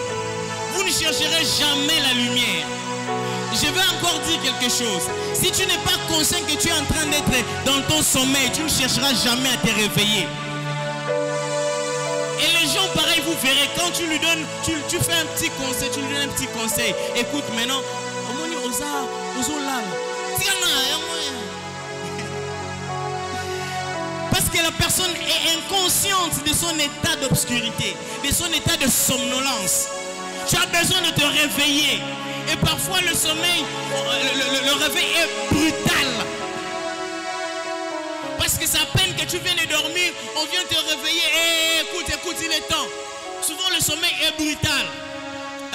vous ne chercherez jamais la lumière. Je vais encore dire quelque chose. Si tu n'es pas conscient que tu es en train d'être dans ton sommeil, tu ne chercheras jamais à te réveiller. Et les gens, pareil, vous verrez, quand tu lui donnes, tu fais un petit conseil, tu lui donnes un petit conseil. Écoute, maintenant, parce que la personne est inconsciente de son état d'obscurité, de son état de somnolence. Tu as besoin de te réveiller. Et parfois le sommeil, le réveil est brutal. Parce que c'est à peine que tu viens de dormir, on vient te réveiller. Hey, écoute, il est temps. Souvent le sommeil est brutal.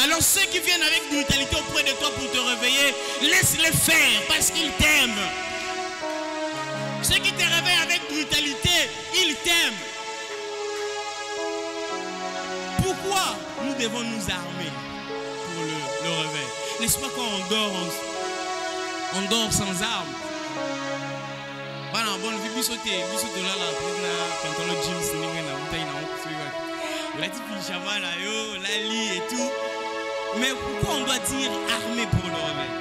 Alors ceux qui viennent avec brutalité auprès de toi pour te réveiller, laisse-les faire parce qu'ils t'aiment. Ceux qui te réveillent avec brutalité, ils t'aiment. Pourquoi nous devons nous armer pour le réveil? N'est-ce pas quand on dort sans armes? Voilà, bon, je vais sauter là, pantalon jeans, la petite pyjama là, la lit et tout. Mais pourquoi on doit dire armé pour le réveil?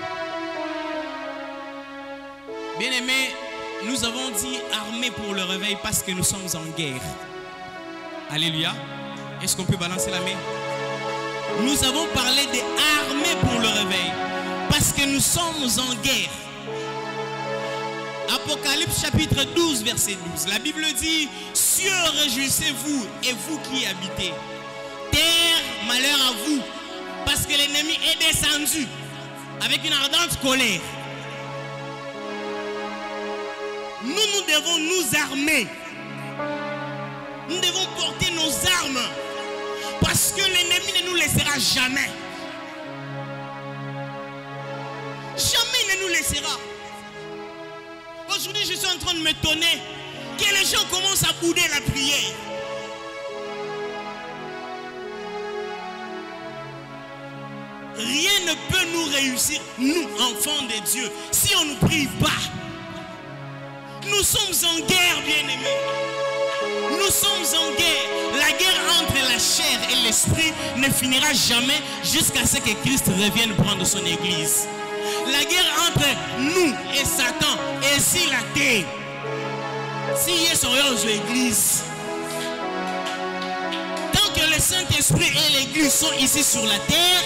Bien aimé, nous avons dit armé pour le réveil parce que nous sommes en guerre. Alléluia. Est-ce qu'on peut balancer la main? Nous avons parlé d'armée pour le réveil parce que nous sommes en guerre. Apocalypse chapitre 12 verset 12. La Bible dit: cieux, réjouissez-vous et vous qui y habitez. Terre, malheur à vous Parce que l'ennemi est descendu avec une ardente colère. Nous devons nous armer. Nous devons porter nos armes. Parce que l'ennemi ne nous laissera jamais. Jamais il ne nous laissera. Aujourd'hui, je suis en train de m'étonner que les gens commencent à bouder la prière. Rien ne peut nous réussir, nous, enfants de Dieu, si on ne prie pas. Nous sommes en guerre, bien-aimés. Nous sommes en guerre. La guerre entre la chair et l'esprit ne finira jamais jusqu'à ce que Christ revienne prendre son église. La guerre entre nous et Satan est sur la terre. Si il sur l'église, tant que le Saint-Esprit et l'église sont ici sur la terre,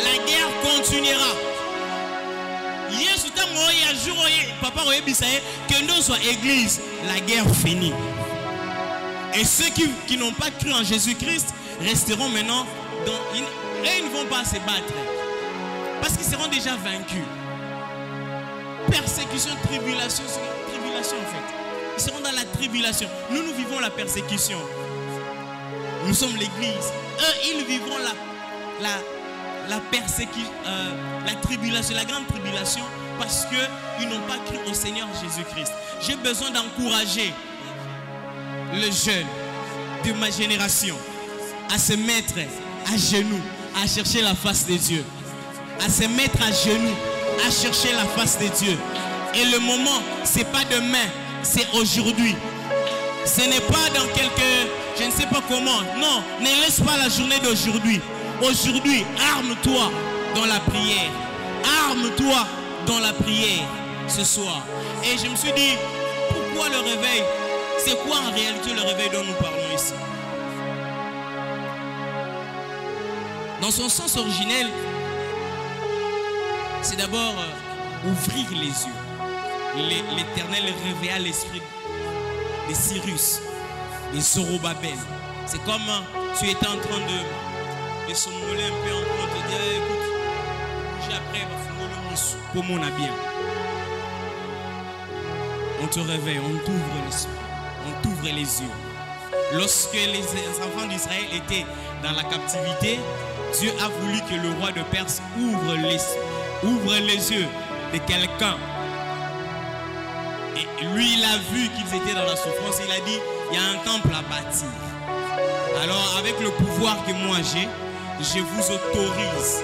la guerre continuera. Papa que nous soit église, la guerre finit. Et ceux qui n'ont pas cru en Jésus-Christ resteront maintenant dans... Et ils ne vont pas se battre. Parce qu'ils seront déjà vaincus. Persécution, tribulation, tribulation en fait. Ils seront dans la tribulation. Nous, nous vivons la persécution. Nous sommes l'église. Eux, ils vivront la persécution, la tribulation, la grande tribulation, parce qu'ils n'ont pas cru au Seigneur Jésus-Christ. J'ai besoin d'encourager le jeune de ma génération à se mettre à genoux, à chercher la face de Dieu. À se mettre à genoux, à chercher la face de Dieu. Et le moment, c'est pas demain, c'est aujourd'hui. Ce n'est pas dans quelques, je ne sais pas comment. Non, ne laisse pas la journée d'aujourd'hui. Aujourd'hui, arme-toi dans la prière. Arme-toi dans la prière ce soir. Et je me suis dit, pourquoi le réveil? C'est quoi en réalité le réveil dont nous parlons ici? Dans son sens originel, c'est d'abord ouvrir les yeux. L'Éternel réveilla l'esprit de Cyrus, de Zorobabel. C'est comme tu étais en train de somnoler un peu, en train de te dire, écoute, j'ai après pour mon bien. On te réveille, on t'ouvre l'esprit, on t'ouvre les yeux. Lorsque les enfants d'Israël étaient dans la captivité, Dieu a voulu que le roi de Perse ouvre les yeux de quelqu'un. Et lui, il a vu qu'ils étaient dans la souffrance. Il a dit, il y a un temple à bâtir. Alors, avec le pouvoir que moi j'ai, je vous autorise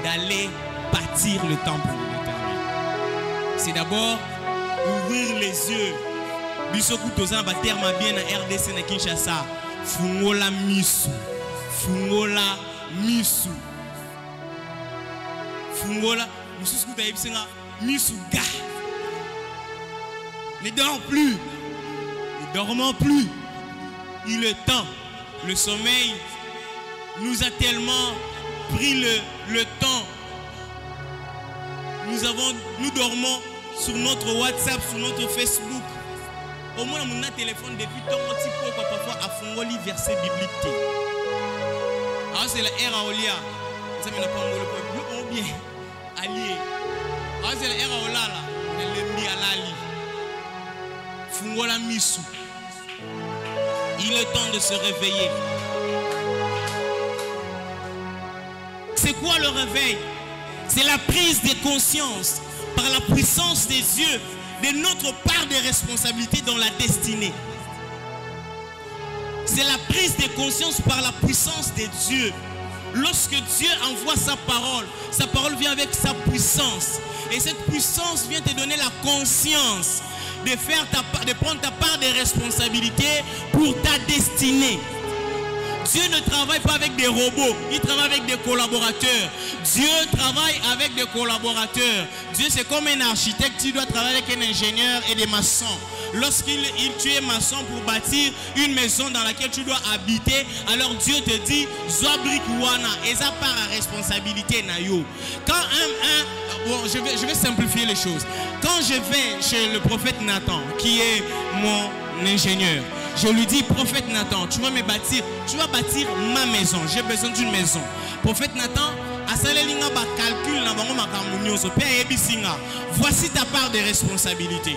d'aller bâtir le temple de l'Éternel. C'est d'abord ouvrir les yeux. Bisoku tozana ba terme bien na RDC na Kinshasa. Fungola misu. Fungola misu. Fungola mususu taibsenga misu ga. Ne dors plus. Ne dormons plus. Il est temps. Le sommeil nous a tellement pris le temps. Nous dormons sur notre WhatsApp, sur notre Facebook. Au moins, on a un téléphone depuis tant de temps parfois à fongoli verset biblique. Alors c'est la R à Olia. Ça me l'a pas ou bien allié. Alors c'est la R à Olala. Le mi à l'ali. Fungola misu. Il est temps de se réveiller. C'est quoi le réveil? C'est la prise de conscience par la puissance des yeux de notre part de responsabilité dans la destinée. C'est la prise de conscience par la puissance de Dieu. Lorsque Dieu envoie sa parole vient avec sa puissance. Et cette puissance vient te donner la conscience de prendre ta part de responsabilité pour ta destinée. Dieu ne travaille pas avec des robots, il travaille avec des collaborateurs. Dieu travaille avec des collaborateurs. Dieu, c'est comme un architecte, tu dois travailler avec un ingénieur et des maçons. Tu es maçon pour bâtir une maison dans laquelle tu dois habiter, alors Dieu te dit, Zoabrikwana, et ça part à responsabilité nayo. Quand je vais simplifier les choses. Quand je vais chez le prophète Nathan, qui est mon ingénieur, je lui dis, prophète Nathan, tu vas bâtir ma maison, j'ai besoin d'une maison. Prophète Nathan, asalelinga ba calcul na bango makambo nyonso pe ayebisinga voici ta part de responsabilité.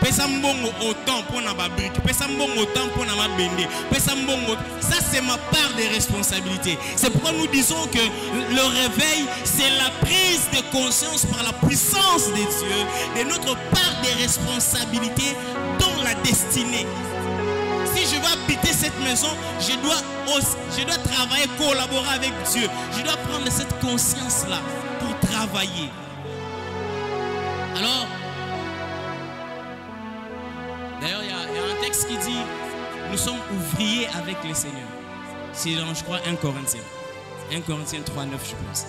Pesa mbongo autant pour na ba brique, pesa mbongo autant pour na ma bende, pesa mbongo, ça c'est ma part de responsabilité. C'est pourquoi nous disons que le réveil c'est la prise de conscience par la puissance de Dieu de notre part de responsabilité dans la destinée. Si je veux habiter cette maison, je dois travailler, collaborer avec Dieu. Je dois prendre cette conscience-là pour travailler. Alors, d'ailleurs, il y a un texte qui dit, nous sommes ouvriers avec le Seigneur. C'est dans, je crois, 1 Corinthiens. 1 Corinthiens 3, 9, je pense.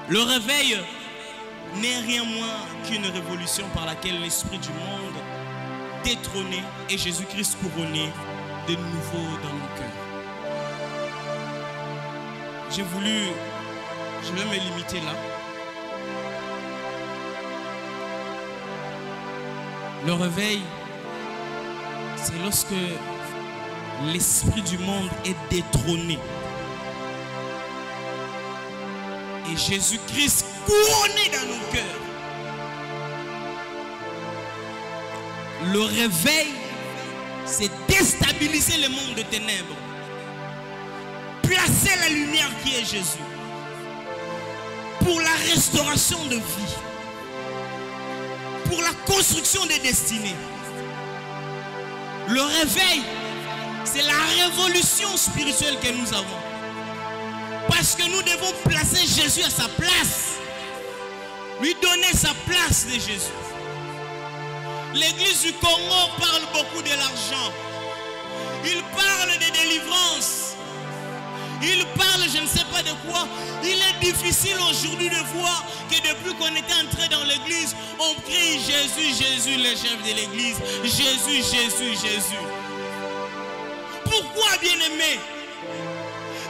Le réveil n'est rien moins qu'une révolution par laquelle l'esprit du monde détrôné et Jésus-Christ couronné de nouveau dans nos cœurs. Je vais me limiter là. Le réveil, c'est lorsque l'esprit du monde est détrôné et Jésus-Christ couronné dans nos cœurs. Le réveil, c'est déstabiliser le monde de ténèbres, placer la lumière qui est Jésus pour la restauration de vie, pour la construction des destinées. Le réveil, c'est la révolution spirituelle que nous avons. Parce que nous devons placer Jésus à sa place, lui donner sa place de Jésus. L'église du Congo parle beaucoup de l'argent. Il parle de délivrance. Il parle je ne sais pas de quoi. Il est difficile aujourd'hui de voir que depuis qu'on était entré dans l'église, on crie Jésus, Jésus, le chef de l'église. Jésus, Jésus, Jésus. Pourquoi, bien-aimé?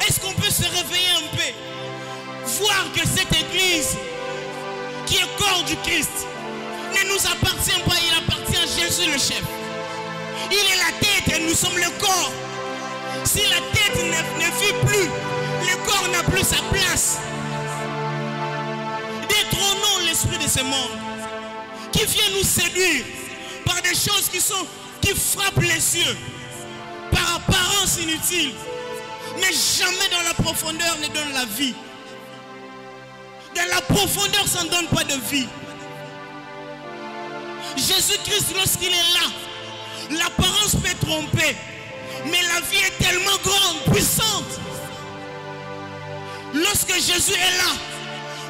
Est-ce qu'on peut se réveiller un peu? Voir que cette église, qui est corps du Christ, ne nous appartient pas, il appartient à Jésus le chef. Il est la tête et nous sommes le corps. Si la tête ne vit plus, le corps n'a plus sa place. Détrônons l'esprit de ce monde qui vient nous séduire par des choses qui frappent les yeux, par apparence inutile, mais jamais dans la profondeur ne donne la vie. Dans la profondeur, ça ne donne pas de vie. Jésus-Christ, lorsqu'il est là, l'apparence peut tromper, mais la vie est tellement grande, puissante. Lorsque Jésus est là,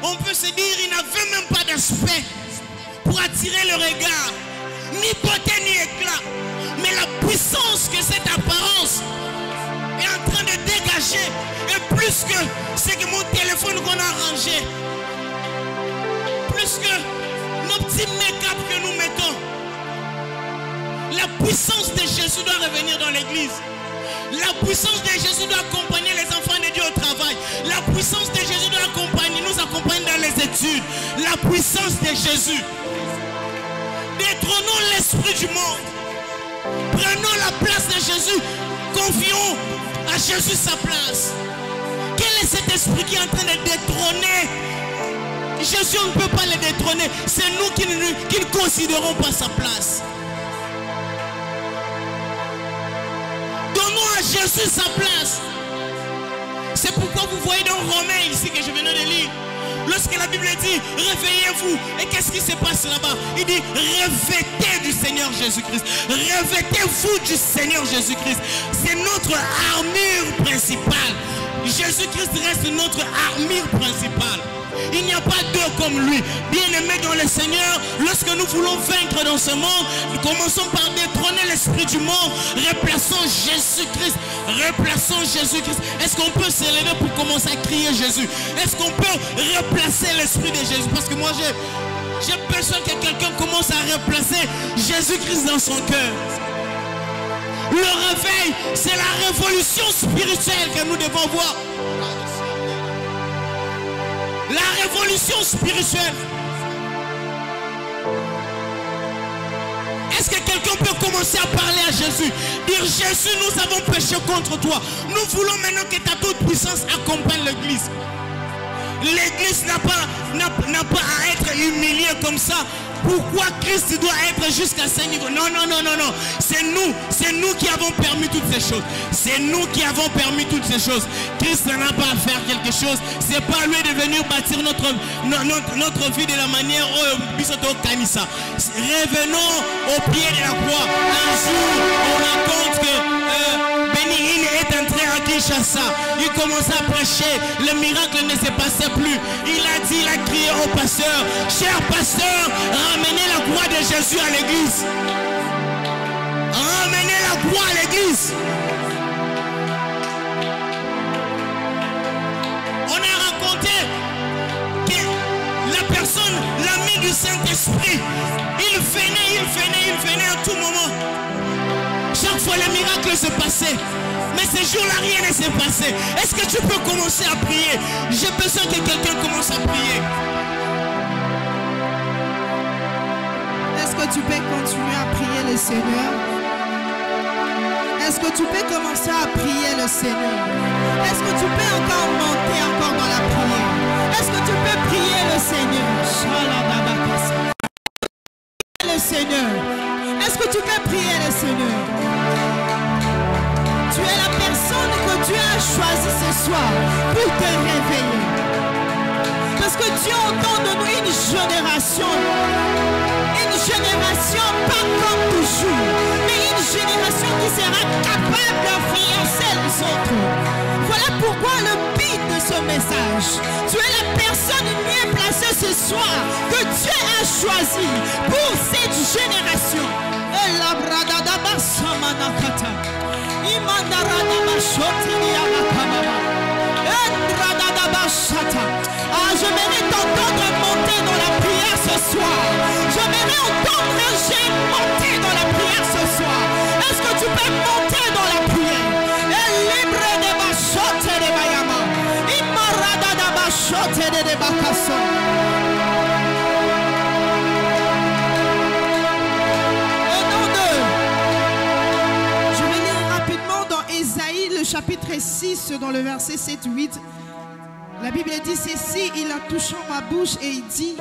on peut se dire qu'il n'avait même pas d'aspect pour attirer le regard, ni beauté ni éclat, mais la puissance que cette apparence est en train de dégager est plus que ce que mon téléphone qu'on a rangé, plus que nos petits make-up que nous mettons. La puissance de Jésus doit revenir dans l'église. La puissance de Jésus doit accompagner les enfants de Dieu au travail. La puissance de Jésus doit nous accompagner dans les études. La puissance de Jésus. Détrônons l'esprit du monde. Prenons la place de Jésus. Confions à Jésus sa place. Quel est cet esprit qui est en train de détrôner Jésus? On ne peut pas le détrôner. C'est nous qui ne considérons pas sa place. Donnons à Jésus sa place. C'est pourquoi vous voyez dans Romains ici que je venais de lire, lorsque la Bible dit réveillez-vous, et qu'est-ce qui se passe là-bas? Il dit revêtez du Seigneur Jésus-Christ. Revêtez-vous du Seigneur Jésus-Christ. C'est notre armure principale. Jésus-Christ reste notre armure principale. Il n'y a pas deux comme lui. Bien-aimés dans le Seigneur, lorsque nous voulons vaincre dans ce monde, nous commençons par détrôner l'esprit du monde. Replaçons Jésus-Christ. Replaçons Jésus-Christ. Est-ce qu'on peut s'élever pour commencer à crier Jésus? Est-ce qu'on peut replacer l'esprit de Jésus? Parce que moi j'ai besoin que quelqu'un commence à replacer Jésus-Christ dans son cœur. Le réveil, c'est la révolution spirituelle que nous devons voir. La révolution spirituelle. Est-ce que quelqu'un qu'on peut commencer à parler à Jésus? Dire Jésus, nous avons péché contre toi. Nous voulons maintenant que ta toute puissance accompagne l'église. L'église n'a pas à être humiliée comme ça. Pourquoi Christ doit être jusqu'à ce niveau? Non, non, non, non, non. C'est nous qui avons permis toutes ces choses. C'est nous qui avons permis toutes ces choses. Christ n'a pas à faire quelque chose. C'est pas lui de venir bâtir notre vie de la manière Bisoto Kanissa. Revenons au pied de la croix. Un jour, on raconte que Béni est entré à Kinshasa. Il commença à prêcher. Le miracle ne s'est passé plus. Il a dit, il a crié au pasteur, cher pasteur, ramenez la croix de Jésus à l'église. Ramenez la croix à l'église. On a raconté que la personne, l'ami du Saint-Esprit, il venait à tout moment. Chaque fois le miracle se passait. Mais ce jour-là, rien ne s'est passé. Est-ce que tu peux commencer à prier? J'ai besoin que quelqu'un commence à prier.
Est-ce que tu peux continuer à prier le Seigneur? Est-ce que tu peux commencer à prier le Seigneur? Est-ce que tu peux encore monter encore dans la prière? Est-ce que tu peux prier le Seigneur? Le Seigneur. Est-ce que tu peux prier le Seigneur? Tu es la personne que Dieu a choisie ce soir pour te réveiller. Parce que Dieu entend de nous une génération pas comme toujours, mais une génération qui sera capable d'influencer les autres. Voilà pourquoi le but de ce message, tu es la personne mieux placée ce soir que Dieu a choisi pour cette génération. Je mérite d'entendre monter dans la prière ce soir. Je mérite entendre un jeune monter dans la prière ce soir. Est-ce que tu peux monter dans la prière? Libre de ma chote de Bayama. Imarada de ma chote de Bakasso. Je vais lire rapidement dans Ésaïe, le chapitre 6, dans le verset 7-8. La Bible dit, ceci, il a touché ma bouche et il dit,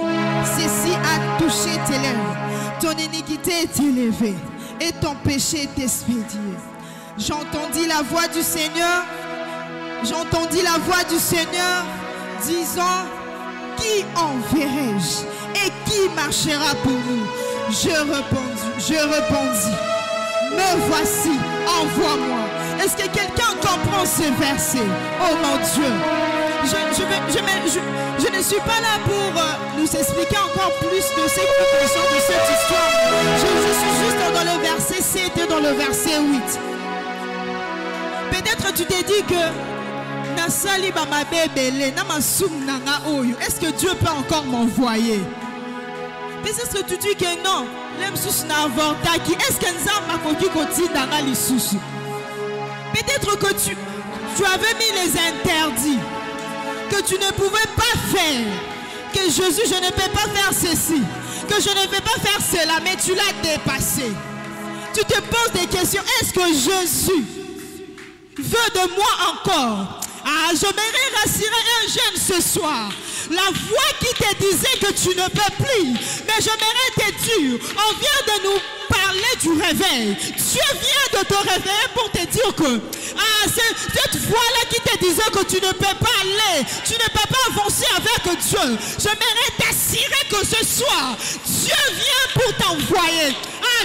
ceci a touché tes lèvres. Ton iniquité est élevée et ton péché est expédié. J'entendis la voix du Seigneur. J'entendis la voix du Seigneur disant, qui enverrai-je et qui marchera pour nous? Je répondis, me voici, envoie-moi. Est-ce que quelqu'un comprend ce verset? Oh mon Dieu! Je ne suis pas là pour nous expliquer encore plus de ces conclusions de cette histoire. Je suis juste dans le verset 7 et dans le verset 8. Peut-être tu t'es dit que est-ce que Dieu peut encore m'envoyer? Peut-être que tu dis que non. Est-ce que peut-être que tu avais mis les interdits, que tu ne pouvais pas faire, que Jésus, je ne peux pas faire ceci, que je ne peux pas faire cela, mais tu l'as dépassé. Tu te poses des questions. Est-ce que Jésus veut de moi encore? Je m'aimerais rassurer un jeune ce soir. La voix qui te disait que tu ne peux plus, mais j'aimerais te dire, on vient de nous parler du réveil. Dieu vient de te réveiller pour te dire que cette voix-là qui te disait que tu ne peux pas aller, tu ne peux pas avancer avec Dieu. J'aimerais t'assurer que ce soir, Dieu vient pour t'envoyer.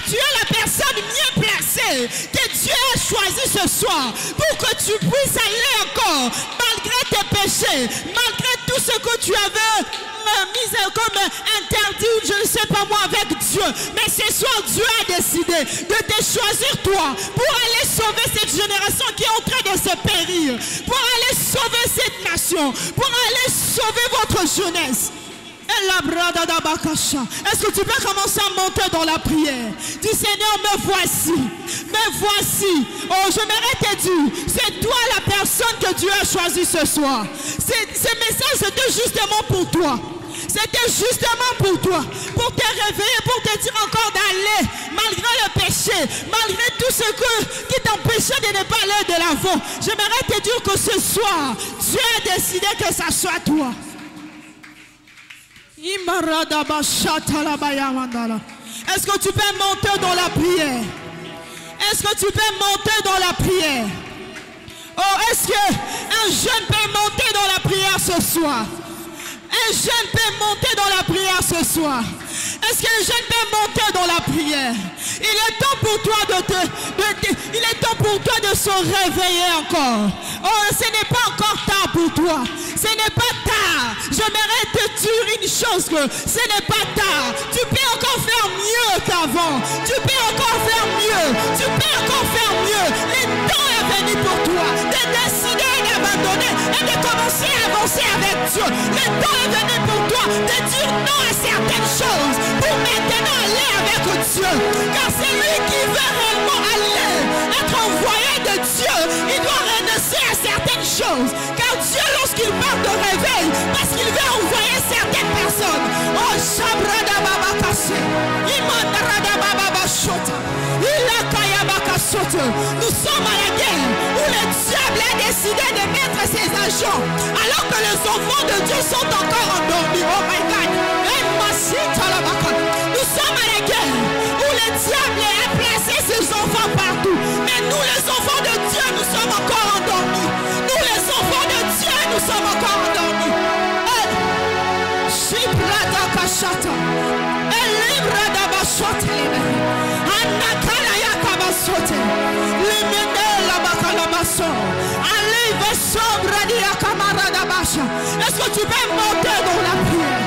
Tu es la personne bien placée que Dieu a choisi ce soir pour que tu puisses aller encore, malgré tes péchés, malgré tout ce que tu avais mis comme interdit ou je ne sais pas moi avec Dieu. Mais ce soir, Dieu a décidé de te choisir toi pour aller sauver cette génération qui est en train de se périr, pour aller sauver cette nation, pour aller sauver votre jeunesse. Est-ce que tu peux commencer à monter dans la prière? Dis Seigneur, me voici, me voici. Oh, j'aimerais te dire, c'est toi la personne que Dieu a choisie ce soir. Ce message c'était justement pour toi. C'était justement pour toi, pour te réveiller, pour te dire encore d'aller, malgré le péché, malgré tout ce qui t'empêchait de ne pas aller de l'avant. J'aimerais te dire que ce soir, Dieu a décidé que ça soit toi. Est-ce que tu peux monter dans la prière? Est-ce que tu peux monter dans la prière? Oh, est-ce qu'un jeune peut monter dans la prière ce soir? Un jeune peut monter dans la prière ce soir. Est-ce qu'un jeune peut monter dans la prière? Il est temps pour toi il est temps pour toi de se réveiller encore. Oh, ce n'est pas encore tard pour toi. Ce n'est pas tard. J'aimerais te dire une chose, que ce n'est pas tard. Tu peux encore faire mieux qu'avant. Tu peux encore faire mieux. Tu peux encore faire mieux. Le temps est venu pour toi de décider d'abandonner et de commencer à avancer avec Dieu. Le temps est venu pour toi de dire non à certaines choses pour maintenant aller avec Dieu. Car c'est lui qui veut réellement aller, être envoyé de Dieu. Il doit renoncer à certaines choses. Car Dieu, lorsqu'il parle de réveil, parce qu'il veut envoyer certaines personnes. Oh, Shabrada Baba Kassé, Imandarada Baba Shota, Ilakaya Bakasote. Nous sommes à la guerre où le diable a décidé de mettre ses agents alors que les enfants de Dieu sont encore endormis. Oh my God. Nous sommes à la guerre où le diable a placé ses enfants partout. Mais nous, les enfants de Dieu, nous sommes encore endormis. Nous, les enfants de Dieu, nous sommes encore endormis. Est-ce que tu peux monter dans la prière?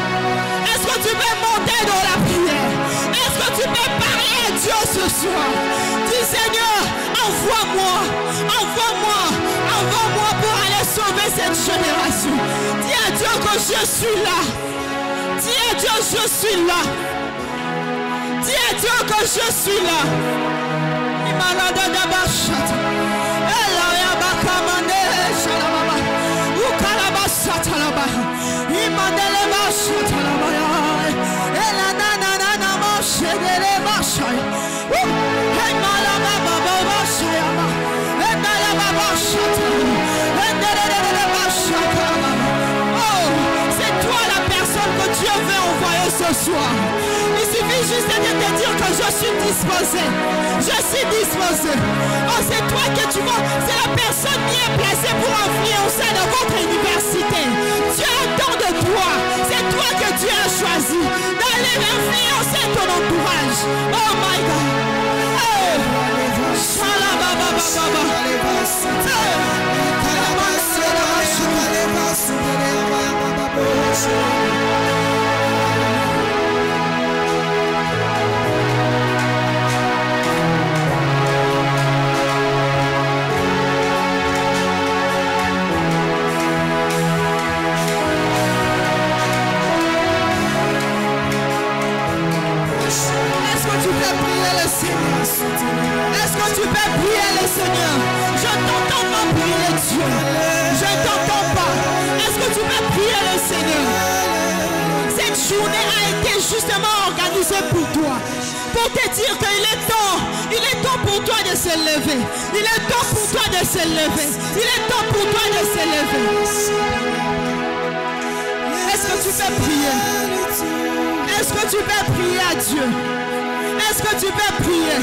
Est-ce que tu peux monter dans la prière? Est-ce que tu peux parler à Dieu ce soir? Dis Seigneur, envoie-moi, envoie-moi, envoie-moi pour aller sauver cette génération. Dis à Dieu que je suis là. Dis à Dieu je suis là. Dis à Dieu que je suis là. C'est toi la personne que Dieu veut envoyer ce soir. Il suffit juste de te dire que je suis disposé. Je suis disposé. Oh, c'est toi que tu vois. C'est la personne bien placée pour influencer dans votre université. Dieu attend de toi. C'est toi que Dieu a choisi d'aller influencer ton entourage. Oh my God. Hey. Est-ce que tu peux prier le Seigneur? Je t'entends pas prier Dieu. Je t'entends pas. Est-ce que tu peux prier le Seigneur? Cette journée a été justement organisée pour toi. Pour te dire qu'il est temps pour toi de se lever. Il est temps pour toi de se lever. Il est temps pour toi de se lever. Est-ce que tu peux prier? Est-ce que tu peux prier à Dieu? Est-ce que tu peux prier?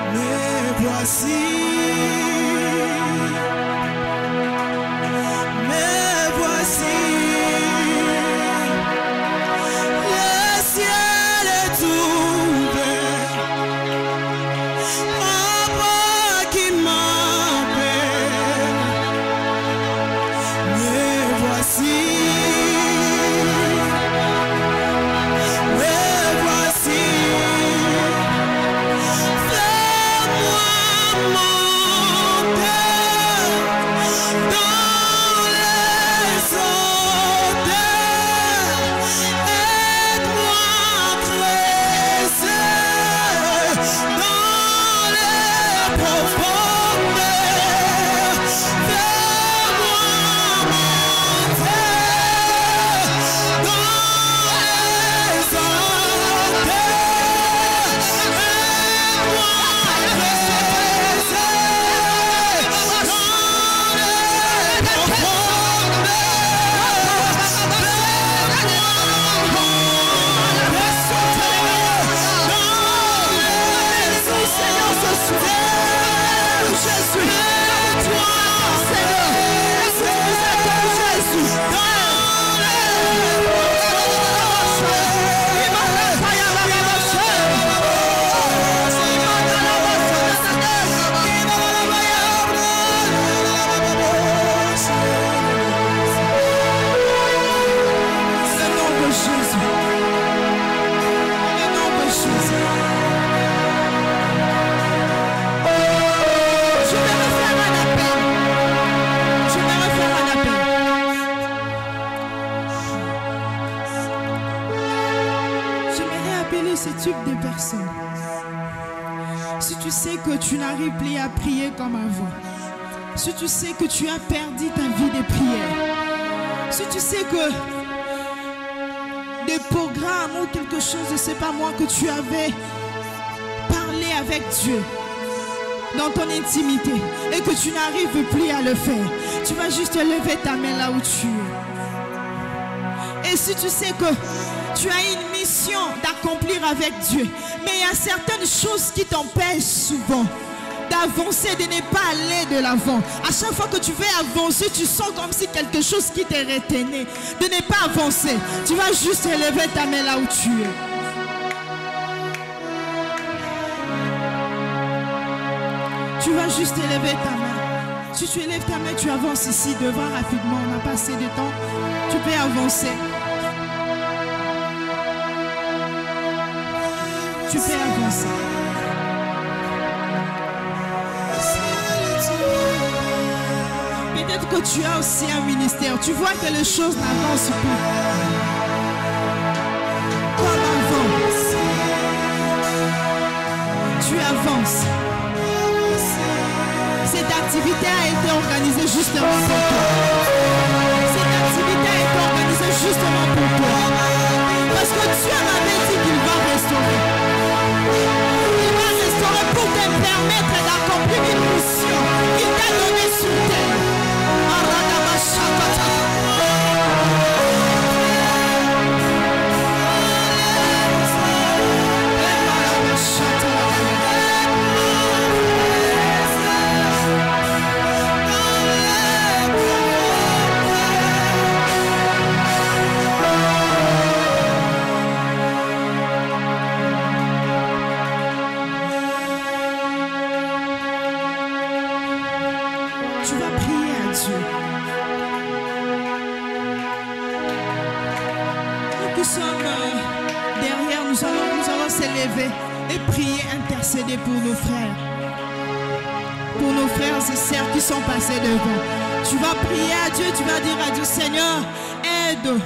Me voici. More type de personne, si tu sais que tu n'arrives plus à prier comme avant, si tu sais que tu as perdu ta vie de prière, si tu sais que des programmes ou quelque chose, je ne sais pas moi, que tu avais parlé avec Dieu dans ton intimité et que tu n'arrives plus à le faire, tu vas juste lever ta main là où tu es. Et si tu sais que tu as une mission d'accomplir avec Dieu, mais il y a certaines choses qui t'empêchent souvent d'avancer, de ne pas aller de l'avant. À chaque fois que tu veux avancer, tu sens comme si quelque chose qui te retenait de ne pas avancer. Tu vas juste lever ta main là où tu es. Tu vas juste élever ta main. Si tu élèves ta main, tu avances ici devant rapidement. On n'a pas assez de temps. Tu peux avancer. Tu peux avancer. Peut-être que tu as aussi un ministère. Tu vois que les choses n'avancent plus comme avant. Tu avances. Cette activité a été organisée justement pour toi. Cette activité a été organisée justement pour toi. Parce que Dieu m'avait dit qu'il va restaurer. Il va restaurer pour te permettre d'accomplir une mission qu'il t'a donnée sur terre. Tu vas prier à Dieu. Nous qui sommes derrière, nous allons s'élever et prier, intercéder pour nos frères. Pour nos frères et sœurs qui sont passés devant. Tu vas prier à Dieu, tu vas dire à Dieu, Seigneur, aide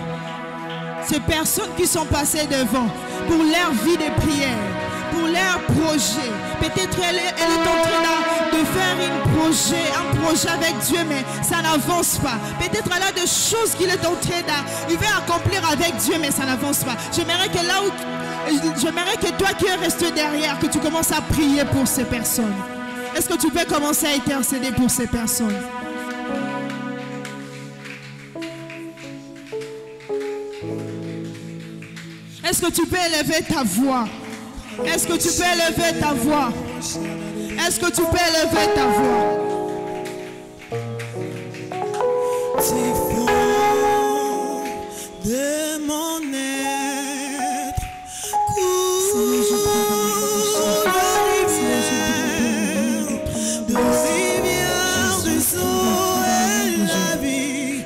ces personnes qui sont passées devant pour leur vie de prière, pour leur projet. Peut-être elle est en train de faire un projet avec Dieu, mais ça n'avance pas. Peut-être elle a des choses qu'il est en train d'arriver à accomplir avec Dieu, mais ça n'avance pas. J'aimerais que toi qui es resté derrière, que tu commences à prier pour ces personnes. Est-ce que tu peux commencer à intercéder pour ces personnes? Est-ce que tu peux élever ta voix? Est-ce que tu peux élever ta voix? Est-ce que tu peux élever ta voix?
Tu fond de mon être, coule de rivière de sang et la vie.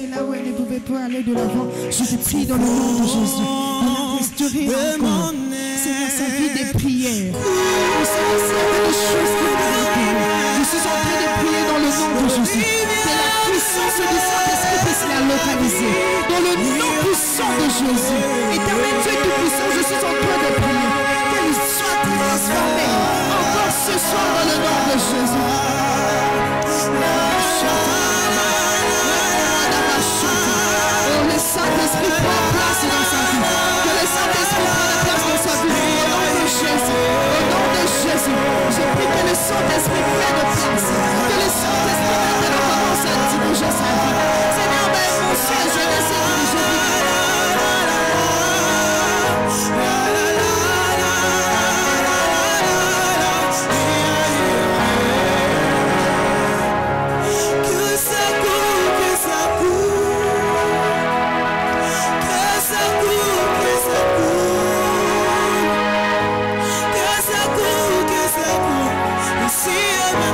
Là où elle ne pouvait pas aller de l'avant, je te prie dans le nom de Jésus. Elle a restauré encore, Seigneur, sa vie de prière. Seigneur, des choses qui vont arriver. Je suis en train de prier dans le nom de Jésus. Que la puissance du Saint-Esprit puisse la localiser. Dans le nom puissant de Jésus. Éternel Dieu tout-puissant, je suis en train de prier. Qu'elle soit transformée encore ce soir dans le nom de Jésus. Le Saint-Esprit prend place dans sa vie. Que le Saint-Esprit prenne place dans sa vie. Au nom de Jésus. Au nom de Jésus. Je prie que le Saint-Esprit prenne place. Que le Saint-Esprit maintenant commence à diriger sa vie. Seigneur, mon ciel, je laisse diriger.
See you.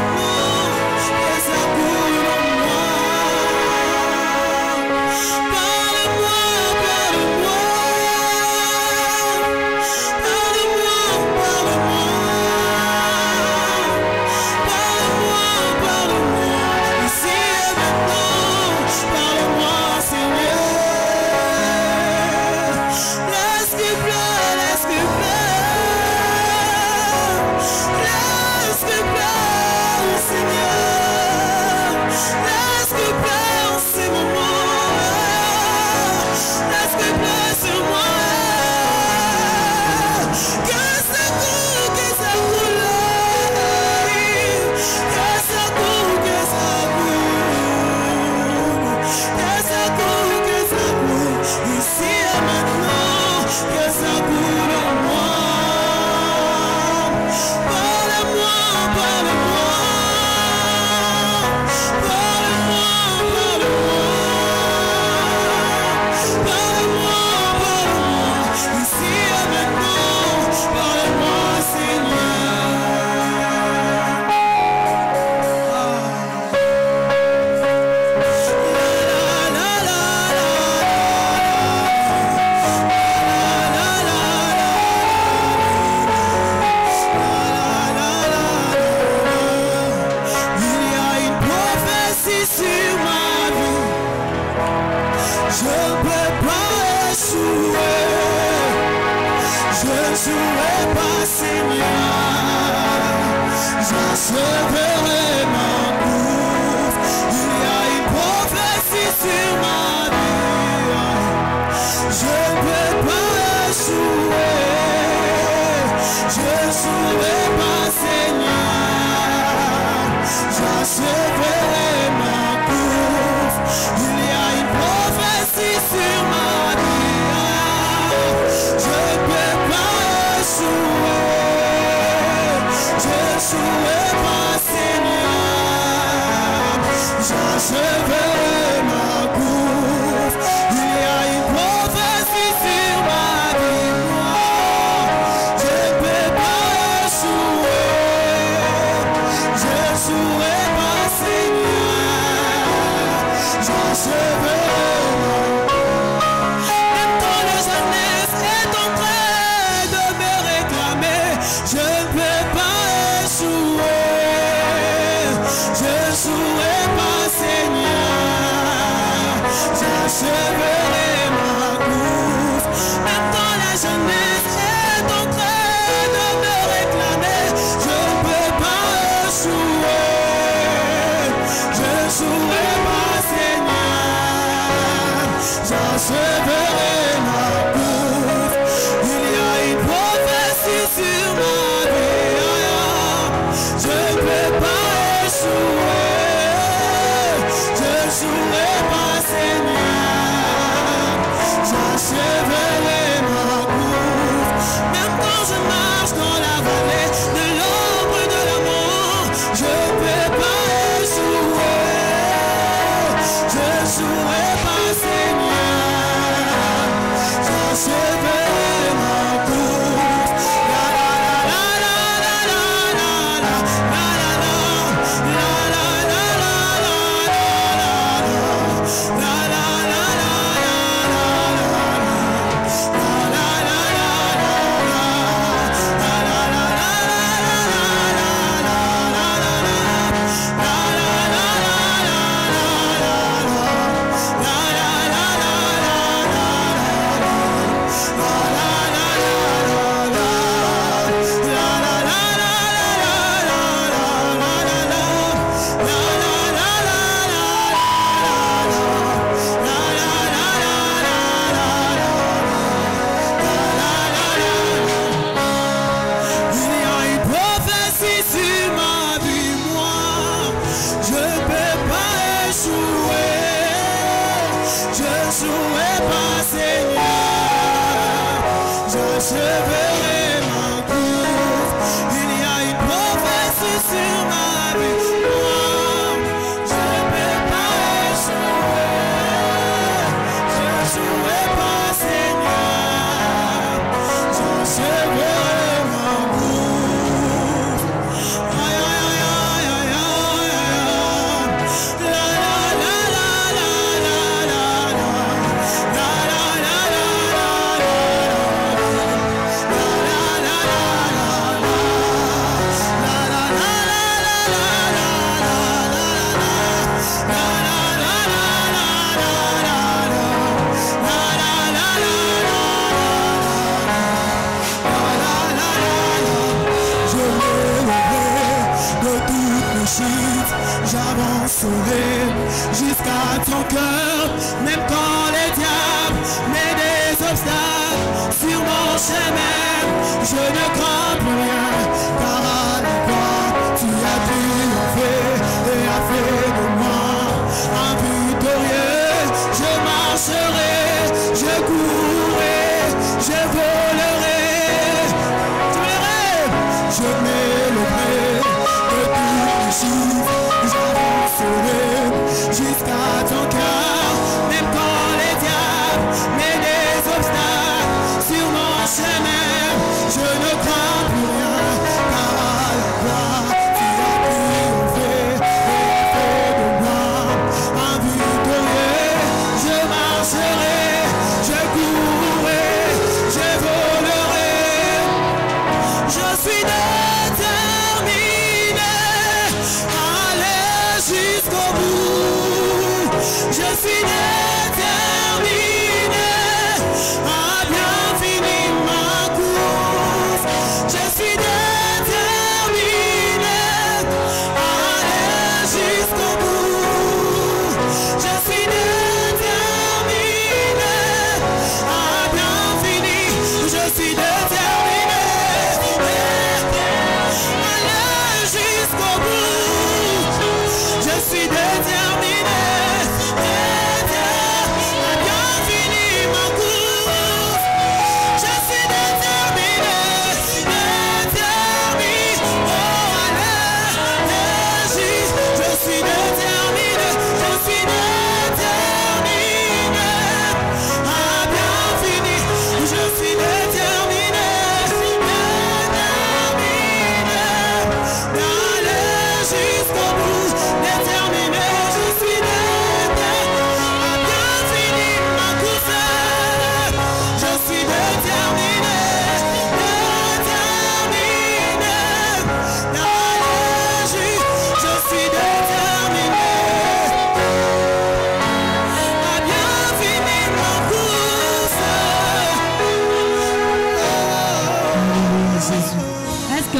n'échouerai pas, Seigneur. J'achèverai ma course. Il y a une prophétie sur ma vie. Je ne peux pas échouer. Je n'échouerai pas, Seigneur. J'achèverai ma course. Il y a une prophétie sur ma vie. Je ne peux pas échouer. Je n'échouerai pas, Seigneur. J'achèverai ma course. Il y a une prophétie sur ma vie. Je ne peux pas échouer. Je n'échouerai pas, Seigneur. J'achèverai ma course. Même quand la jeunesse est en train de me réclamer, je ne peux pas échouer. Je n'échouerai pas, Seigneur. J'achèverai ma course. Même quand la jeunesse est en train de me réclamer, je ne peux pas échouer. Je n'échouerai pas, Seigneur. J'achèverai ma course. Il y a une prophétie sur ma vie. Je ne peux pas échouer. Je n'échouerai pas, Seigneur. J'achèverai ma course. Même quand je marche dans la vallée de l'ombre de la mort, je ne peux pas échouer. Je n'échouerai pas, Seigneur. J'achèverai ma course. La la la la la la la la la la la la la Il y a une prophétie sur ma vie, moi. Je ne peux pas échouer. Je n'échouerai pas, Seigneur. J'achèverai ma course. Il y a une prophétie sur ma vie, moi. Je ne peux pas échouer. Je n'échouerai pas, Seigneur. J'achèverai ma course. Aïe, aïe, aïe, aïe, aïe, aïe, aïe. La, la, la, la, la, la, la, la, la, la, la, Je me lèverai de toutes mes chutes, j'avancerai jusqu'à ton cœur, même quand les diables mettent des obstacles sur mon chemin. Je ne crains plus rien, car à la croix, tu as triomphé et as fait de moi un victorieux. Je marcherai, je courrai, je volerai. Je m'élèverai de toutes les choses, j'avancerai jusqu'à ton cœur, même quand les diables mettent des obstacles sur mon chemin. Je ne crains plus rien,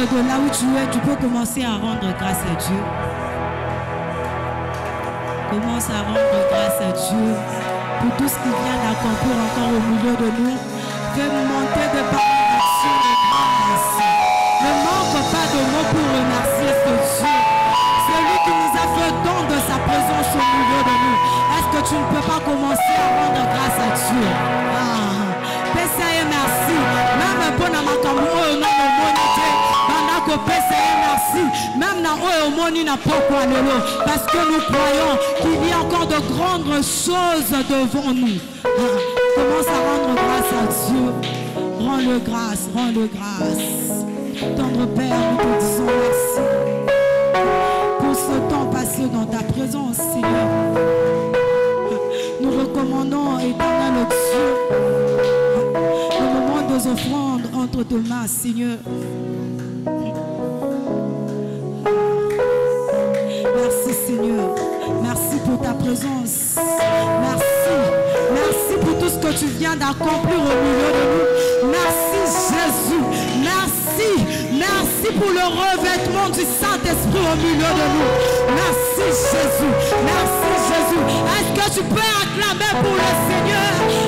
de là où tu es, tu peux commencer à rendre grâce à Dieu. Commence à rendre grâce à Dieu pour tout ce qu'il vient d'accomplir encore au milieu de nous. Fais monter de paroles d'action de grâce. Ne manque pas de mots pour remercier ce Dieu. C'est lui qui nous a fait don de sa présence au milieu de nous. Est-ce que tu ne peux pas commencer à rendre grâce à Dieu? Merci. Même pour Namakamou, non, merci. Même n'a pas quoi parce que nous croyons qu'il y a encore de grandes choses devant nous. Commence à rendre grâce à Dieu. Rends-le grâce, rends-le grâce. Tendre Père, nous te disons merci pour ce temps passé dans ta présence, Seigneur. Nous recommandons, éternel Dieu, le moment des offrandes entre tes mains, Seigneur. Merci, Seigneur. Merci pour ta présence. Merci. Merci pour tout ce que tu viens d'accomplir au milieu de nous. Merci, Jésus. Merci. Merci pour le revêtement du Saint-Esprit au milieu de nous. Merci, Jésus. Merci, Jésus. Est-ce que tu peux acclamer pour le Seigneur?